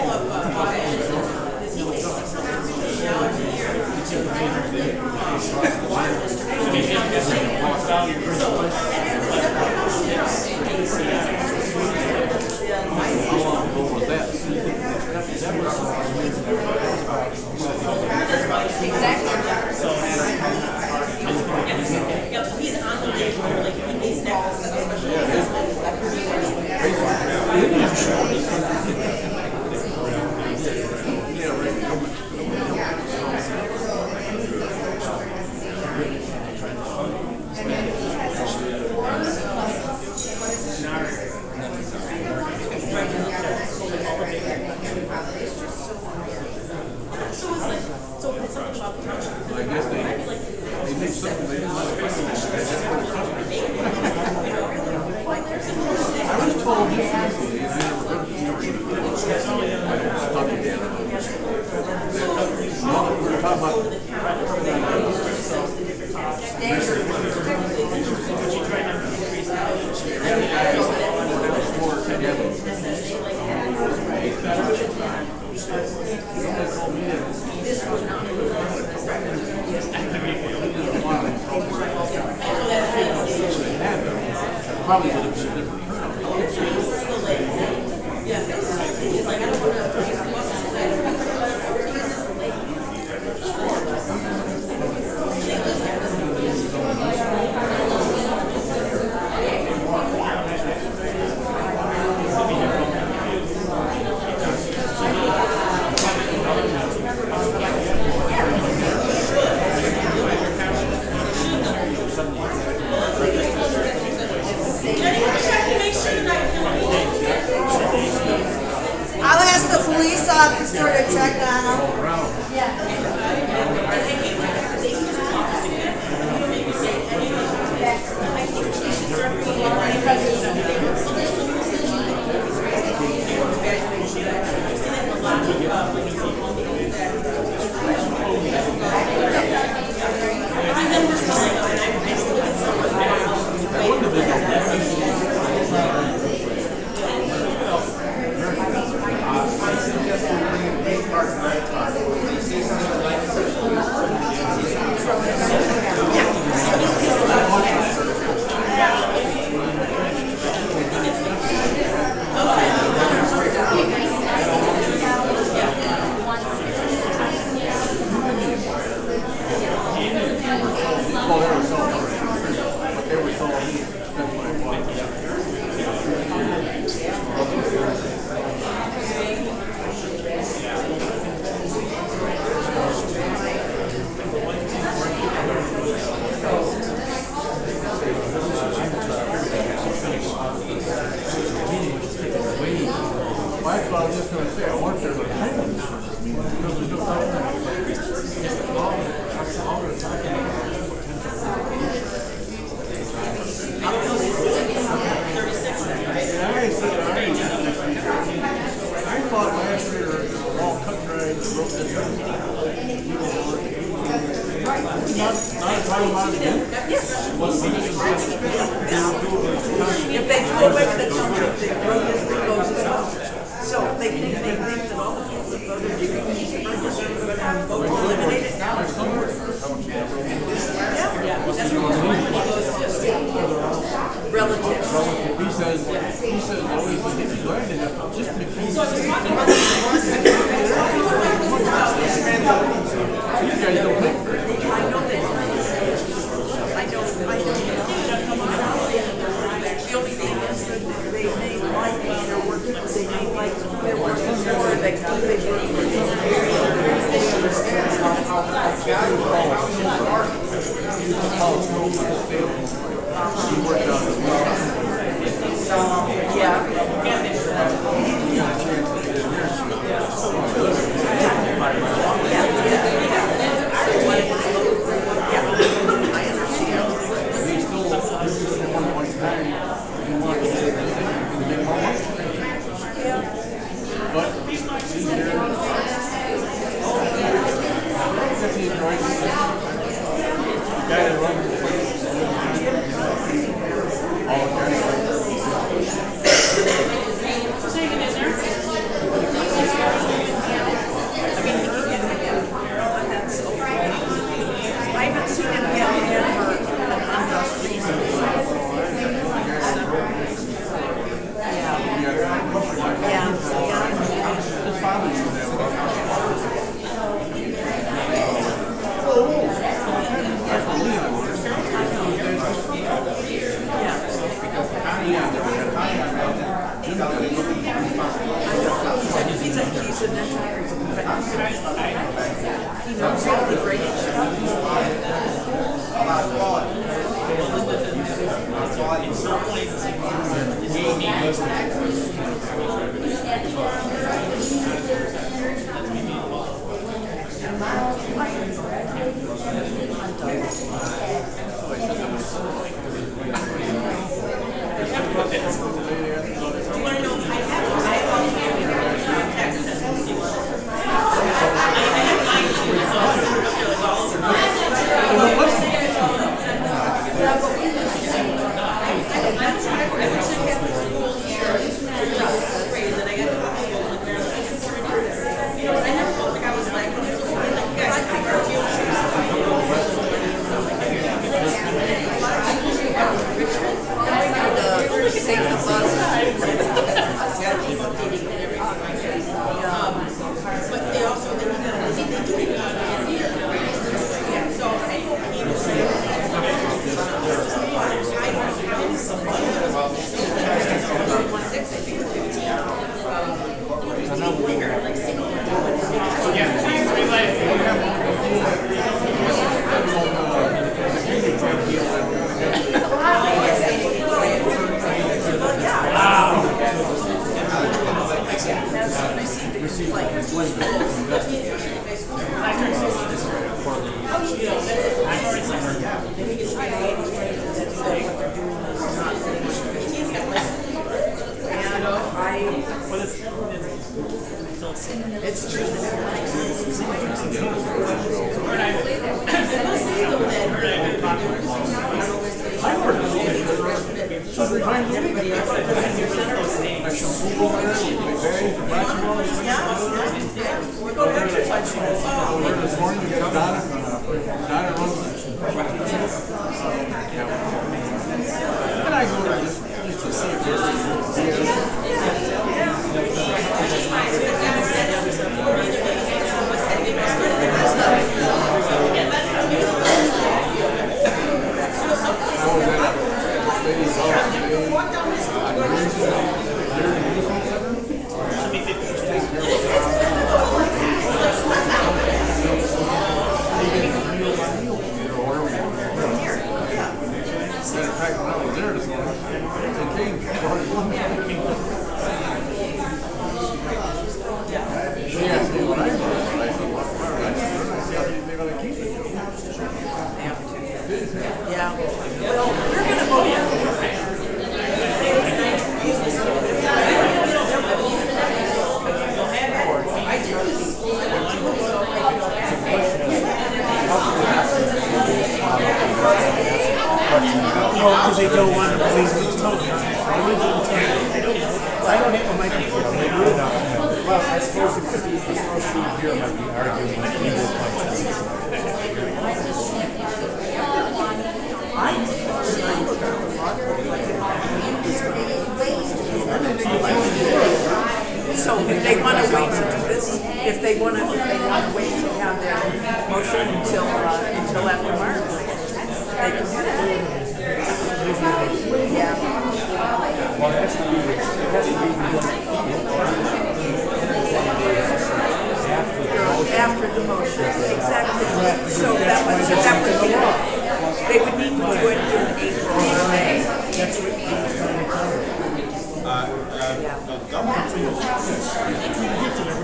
probably would have been a different I'll ask the police officer to check on them. That's what I was just going to say. I wonder if there's a time limit for this meeting. Because we don't I thought last year they were all cut dry and wrote this down. Not a problem about it again? If they do away with the township, the road district goes as well. So they think that all the people that voted for the district are going to vote to eliminate it now. Yeah, that's what relative. He says, oh, he's glad to have just because. So I was talking about the these guys don't think very much. I know they don't. I know. The only thing is that they He knows all the great So if they want to wait to do this, if they want to wait to have their motion until after March, they can do that. Yeah. After the motion, exactly. So that would be, they would need to do it in April or May. That's what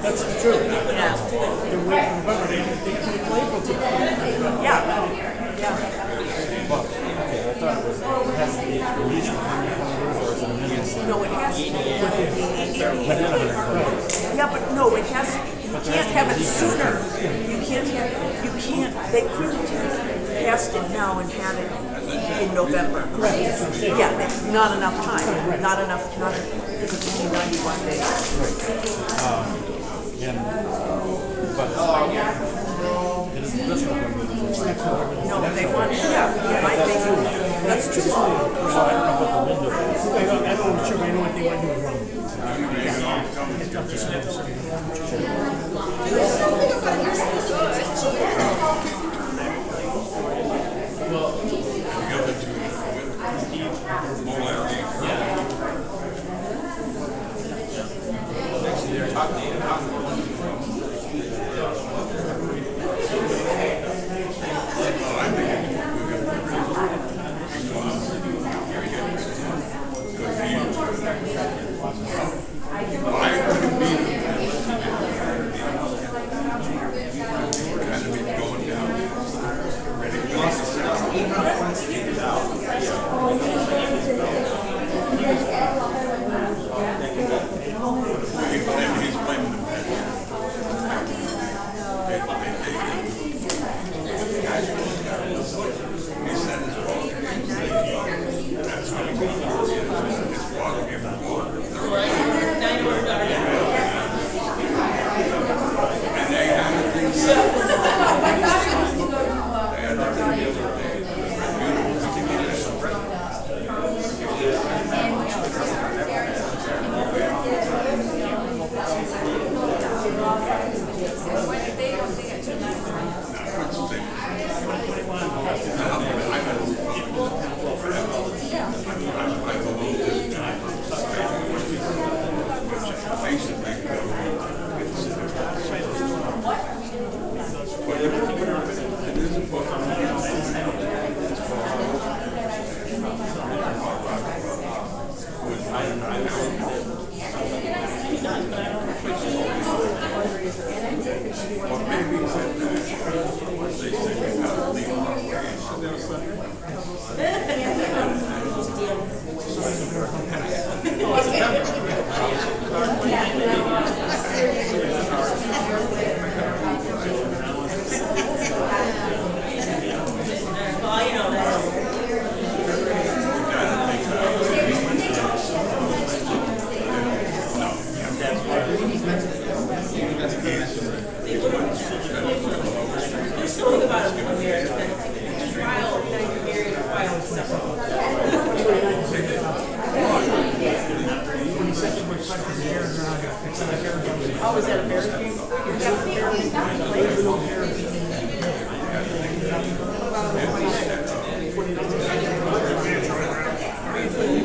that's true. Yeah. They're waiting for November. They April to. Yeah. Yeah. But, okay, I thought it has to be at least 120 No, it has to be. Yeah, but no, it has to be. You can't have it sooner. They couldn't pass it now and have it in November. Right. Yeah, that's not enough time. Not enough, it's only 91 days. No, they want, yeah, I think that's true. So I don't know what the window is. I don't know sure I know what they want to do wrong. Oh, is that a Bears game?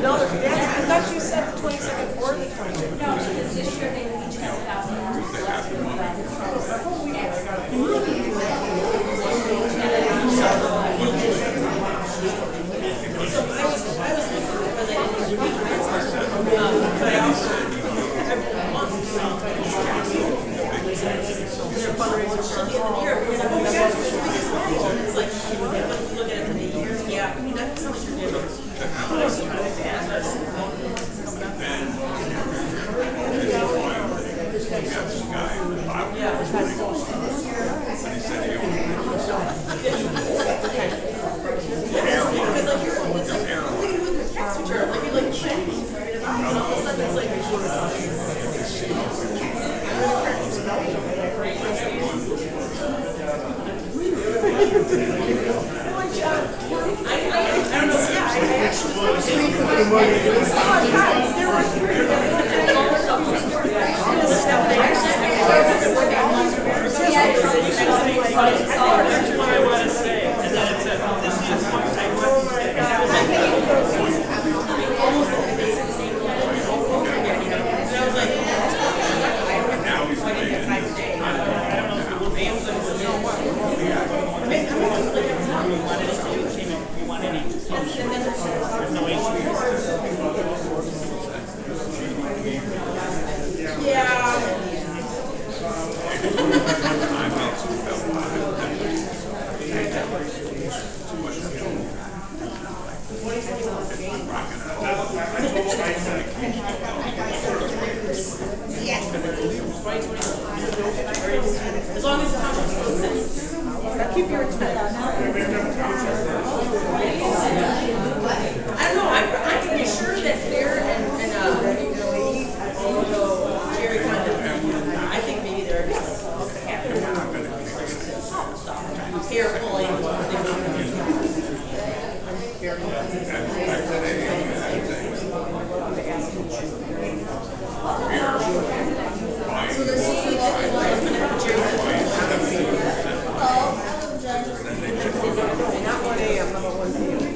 No, I thought you said the 22nd or the 22nd. No, because this year they each have As long as the contract still exists. Keep your expense. I don't know, I'm pretty sure that they're Jerry kind of, I think maybe they're just hair pulling. Not 1 a.m., but 1 p.m.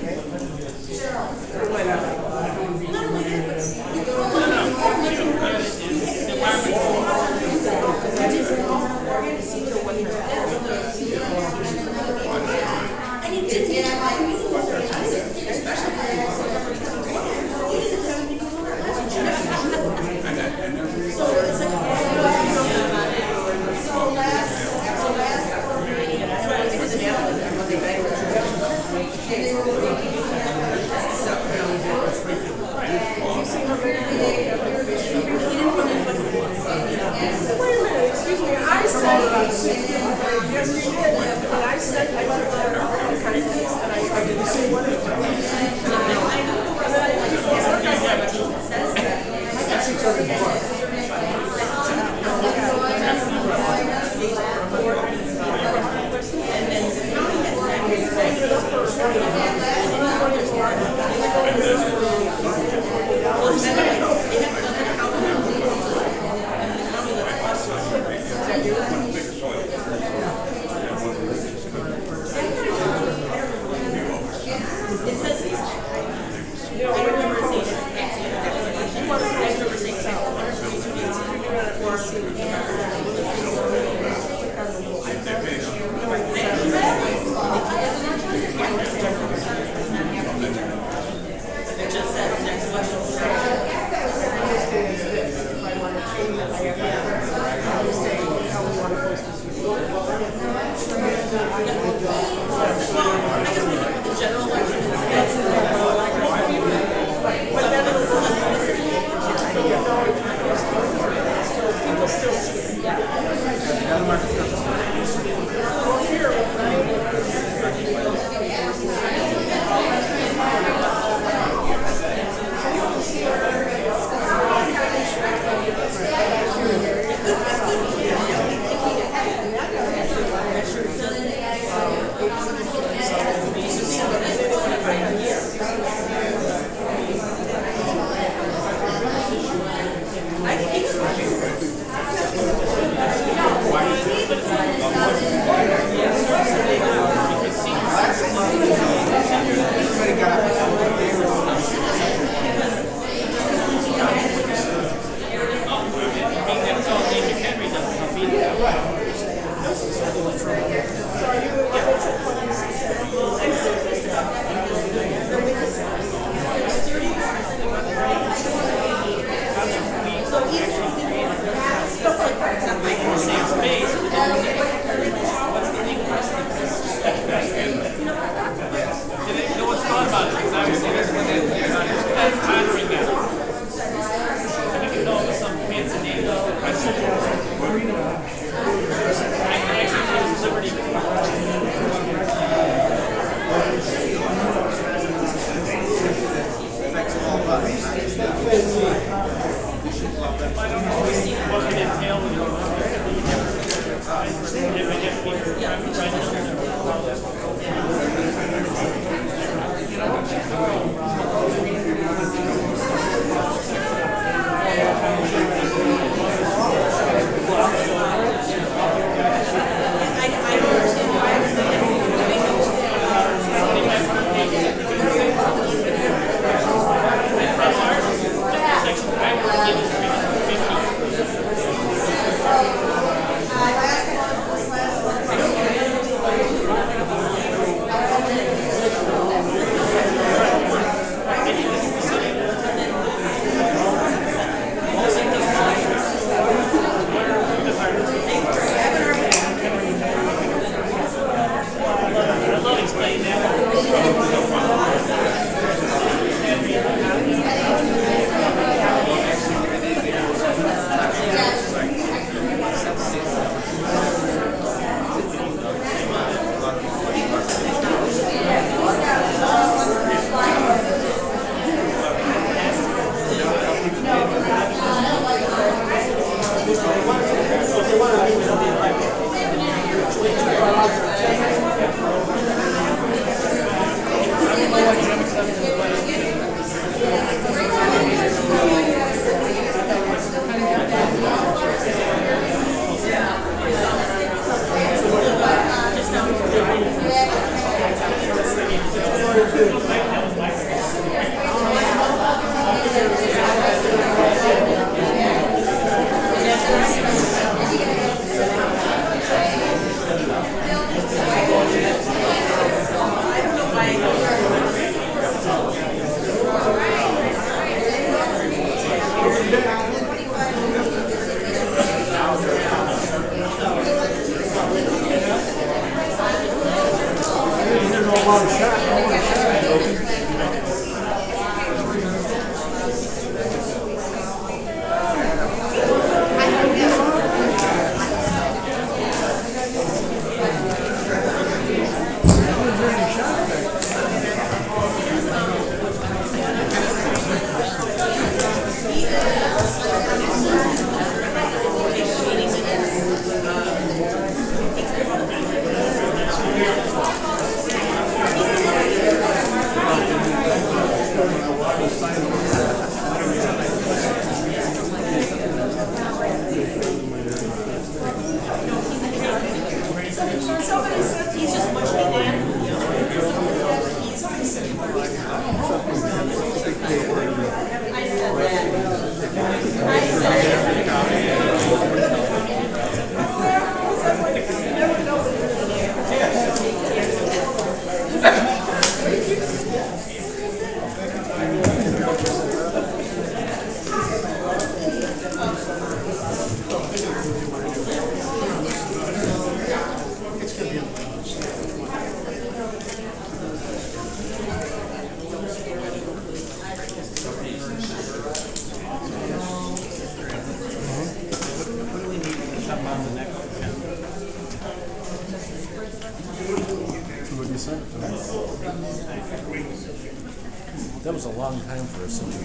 That was a long time for a simple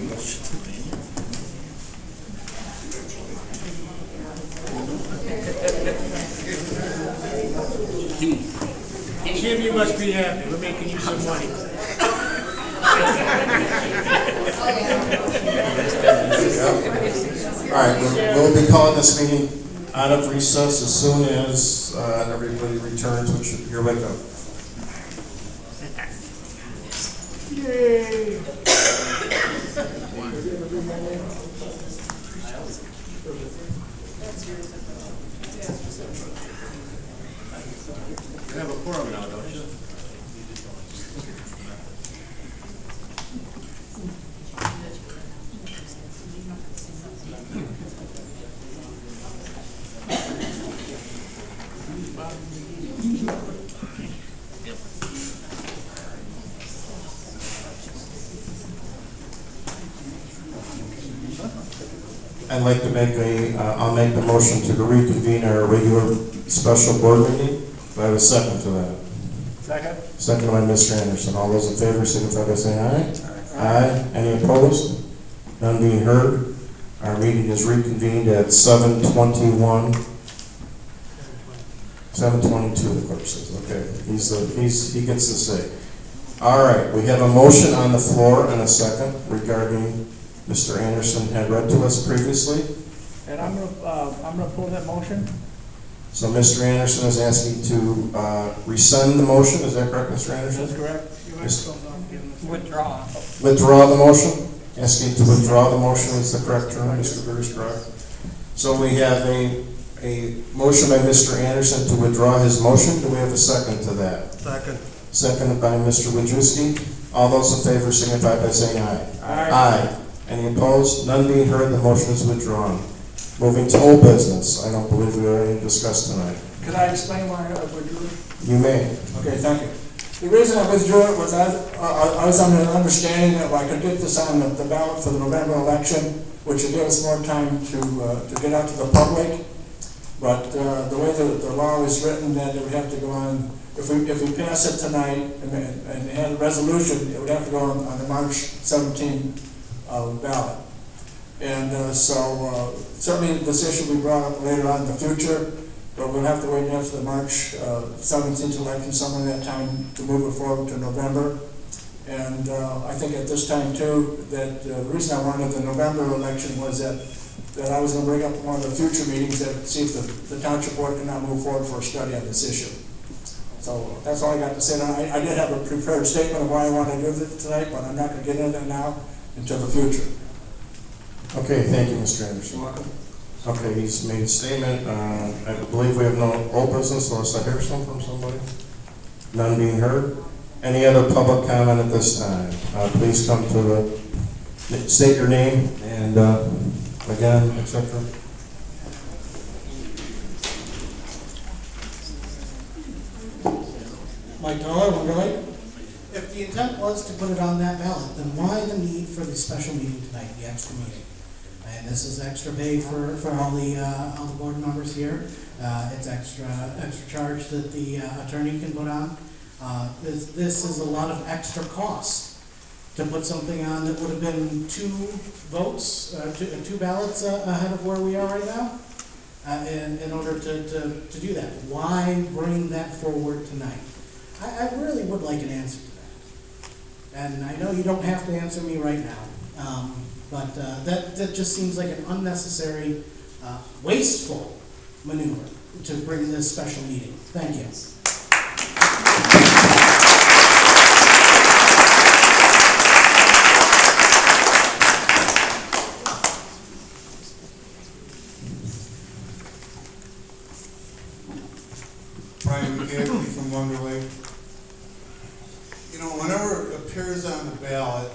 Jim, you must be happy. We're making you some money. All right, we'll be calling this meeting out of recess as soon as everybody returns, which here we go. Yay! You have a quorum now, don't you? I'd like to make I'll make the motion to reconvene our regular special board meeting. Do I have a second to that? Second. Second by Mr. Anderson. All those in favor signify by saying aye. Aye. Any opposed? None being heard. Our meeting is reconvened at 7:21. 7:22, the clerk says, okay. He gets to say. All right, we have a motion on the floor and a second regarding Mr. Anderson had read to us previously. And I'm gonna pull that motion. So Mr. Anderson is asking to rescind the motion, is that correct, Mr. Anderson? That's correct. Withdraw. Withdraw the motion? Asking to withdraw the motion is the correct term, Mr. Bruce, correct? So we have a motion by Mr. Anderson to withdraw his motion. Do we have a second to that? Second. Seconded by Mr. Wojcicki. All those in favor signify by saying aye. Aye. Any opposed? None being heard, the motion is withdrawn. Moving to old business. I don't believe we already discussed tonight. Could I explain why I withdrew? You may. Okay, thank you. The reason I withdrew it was I was under the understanding that I could get this on the ballot for the November election, which would give us more time to get out to the public. But the way the law is written, that it would have to go on, if we pass it tonight and had a resolution, it would have to go on the March 17 ballot. And so certainly this issue will be brought up later on in the future, but we'll have to wait after the March 17th election, somewhere in that time, to move it forward to November. And I think at this time too, that the reason I wanted the November election was that I was going to bring up one of the future meetings that see if the township board cannot move forward for a study on this issue. So that's all I got to say. Now, I did have a prepared statement of why I want to do this tonight, but I'm not going to get into that now until the future. Okay, thank you, Mr. Anderson. You're welcome. Okay, he's made a statement. I believe we have no old business unless I hear something from somebody. None being heard. Any other public comment at this time? Please come to state your name and again, etc. Mike Dollar, Wonderlight. If the intent was to put it on that ballot, then why the need for the special meeting tonight, the extra meeting? And this is extra pay for all the board members here. It's extra charge that the attorney can put on. This is a lot of extra cost to put something on that would have been two votes, two ballots ahead of where we are right now. In order to do that, why bring that forward tonight? I really would like an answer to that. And I know you don't have to answer me right now, but that just seems like an unnecessary, wasteful maneuver to bring this special meeting. Thank you. Brian McGavin from Wonder Lake. You know, whenever it appears on the ballot,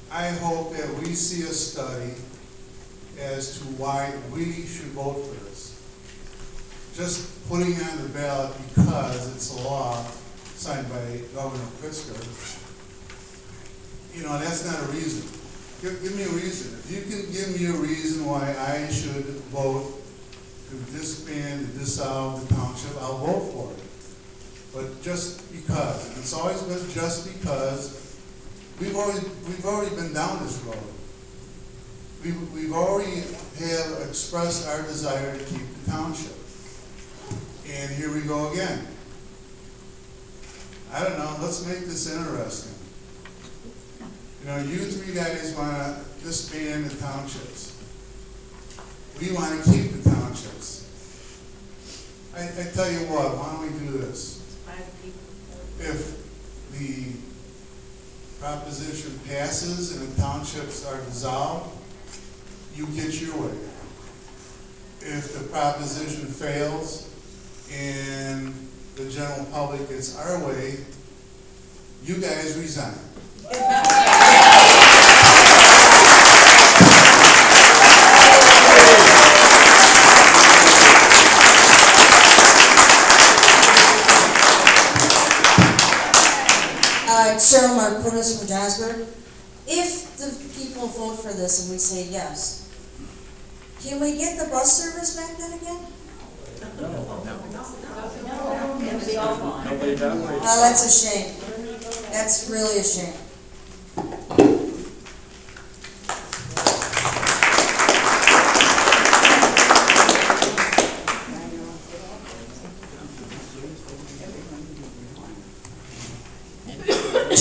I hope that we see a study as to why we should vote for this. Just putting on the ballot because it's a law signed by Governor Pritzker, you know, that's not a reason. Give me a reason. If you can give me a reason why I should vote to disband, to dissolve the township, I'll vote for it. But just because, and it's always been just because, we've already been down this road. We've already have expressed our desire to keep the township. And here we go again. I don't know, let's make this interesting. You know, you three guys want to disband the townships. We want to keep the townships. I tell you what, why don't we do this? If the proposition passes and the townships are dissolved, you get your way. If the proposition fails and the general public gets our way, you guys resign. Cheryl Markounis from Johnsburg. If the people vote for this and we say yes, can we get the bus service back then again? Oh, that's a shame. That's really a shame.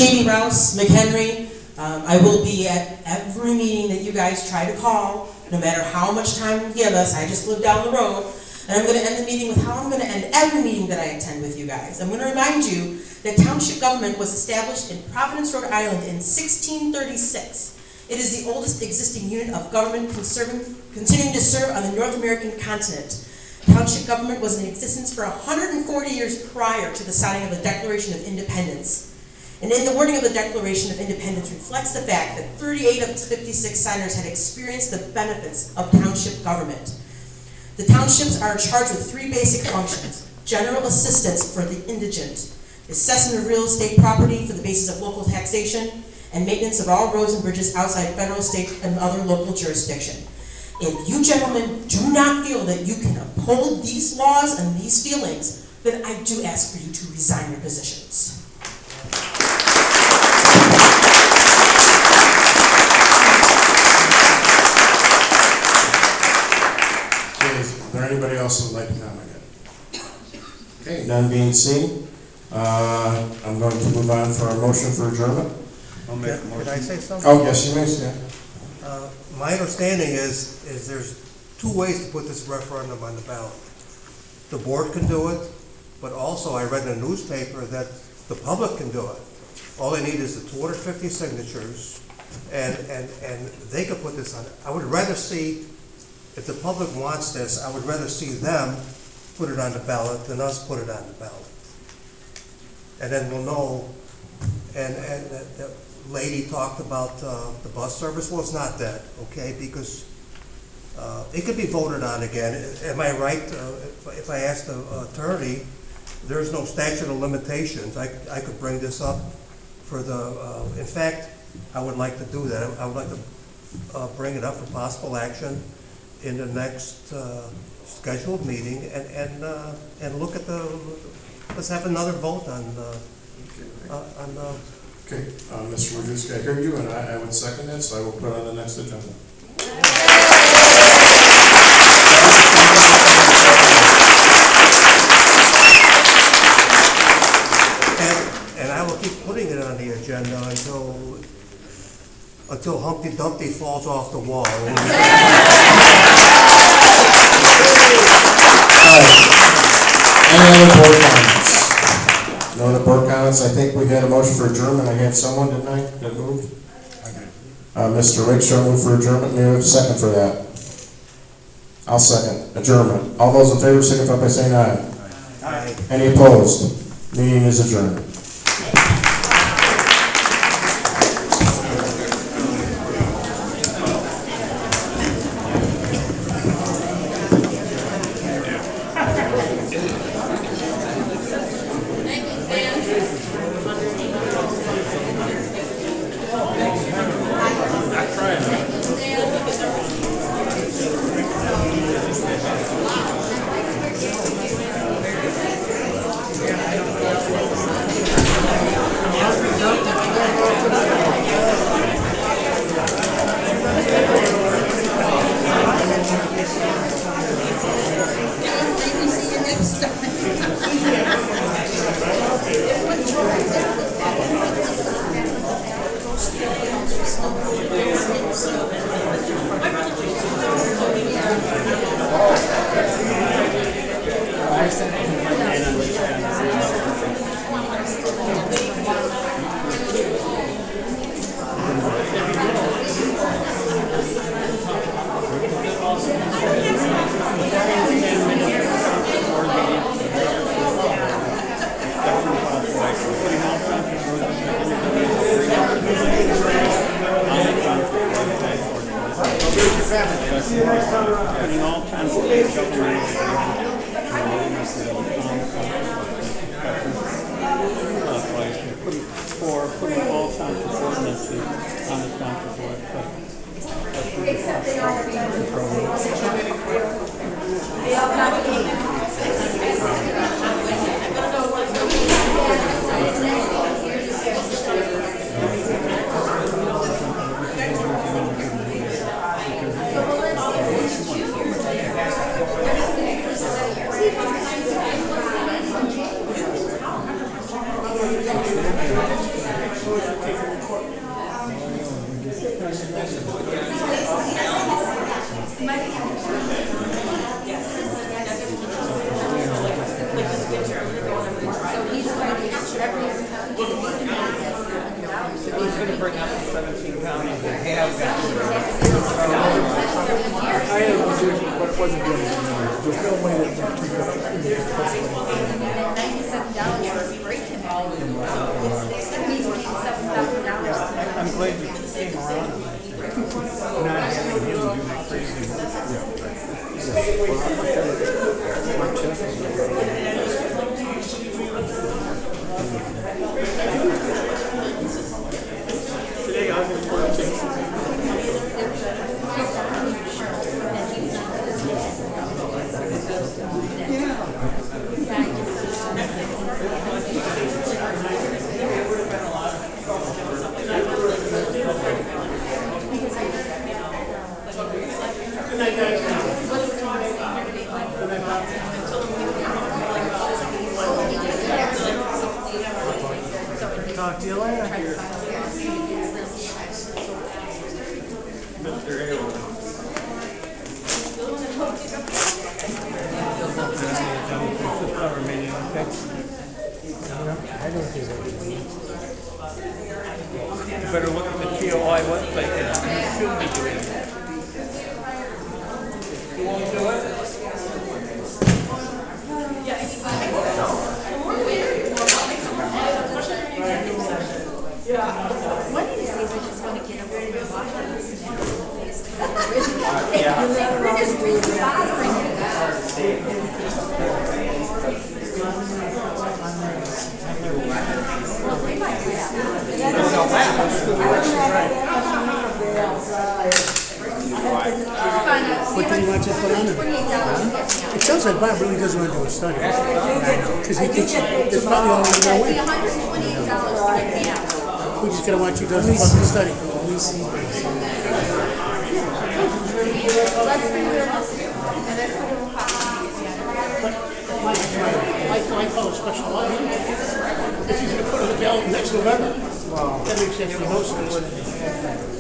Jamie Rouse, Mchenry. I will be at every meeting that you guys try to call, no matter how much time you give us. I just live down the road. And I'm going to end the meeting with how I'm going to end every meeting that I attend with you guys. I'm going to remind you that township government was established in Providence, Rhode Island in 1636. It is the oldest existing unit of government continuing to serve on the North American continent. Township government was in existence for 140 years prior to the signing of the Declaration of Independence. And in the wording of the Declaration of Independence reflects the fact that 38 of its 56 signers had experienced the benefits of township government. The townships are charged with 3 basic functions: general assistance for the indigent, assessment of real estate property for the basis of local taxation, and maintenance of all roads and bridges outside federal, state, and other local jurisdiction. If you gentlemen do not feel that you can uphold these laws and these feelings, then I do ask for you to resign your positions. Is there anybody else who would like to comment yet? Okay, none being seen. I'm going to move on for a motion for adjournment. I'll make a motion. Can I say something? Oh, yes, you may, yeah. My understanding is there's 2 ways to put this referendum on the ballot. The board can do it, but also I read in the newspaper that the public can do it. All they need is the 250 signatures, and they could put this on. I would rather see, if the public wants this, I would rather see them put it on the ballot than us put it on the ballot. And then we'll know, and the lady talked about the bus service. Well, it's not that, okay, because it could be voted on again. Am I right? If I ask the attorney, there's no statute of limitations. I could bring this up for the, in fact, I would like to do that. I would like to bring it up for possible action in the next scheduled meeting and look at let's have another vote on Okay, Mr. Wojcicki, I hear you, and I would second that, so I will put it on the next agenda. And I will keep putting it on the agenda until Humpty Dumpty falls off the wall. Any other board comments? No other board comments? I think we had a motion for adjournment. I had someone, didn't I, that moved? Mr. Rakestraw moved for adjournment. May we have a second for that? I'll second. Adjournment. All those in favor signify by saying aye. Aye. Any opposed? Meeting is adjourned. Putting all township ordinances on the township website. He's gonna bring up the 17 counties that have got. I had a confusion, but it wasn't doing anything. There's no way that we could. I'm glad you came around. Not having him do the crazy Today I was Talk to you later. Mr. Hayward. Our meeting, okay? I don't think that. You better look at the TOI website, and you should be doing it. You won't do it? One of these days, I just want to get over and watch it. We're just really bothering Well, we might do that. What do you want to put on it? It sounds like Bob really doesn't want to do a study. Because he thinks there's probably only one way. We just gotta watch you do the fucking study. I call it special law. If he's gonna put it on the ballot next November, that makes absolutely no sense.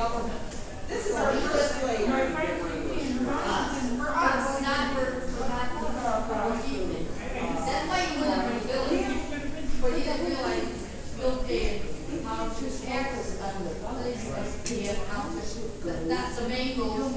government. This is our first lady. For us, not for evening. That's why you went to the village, but you didn't realize you'll pay how to taxes on the place, how to, that's the main goal.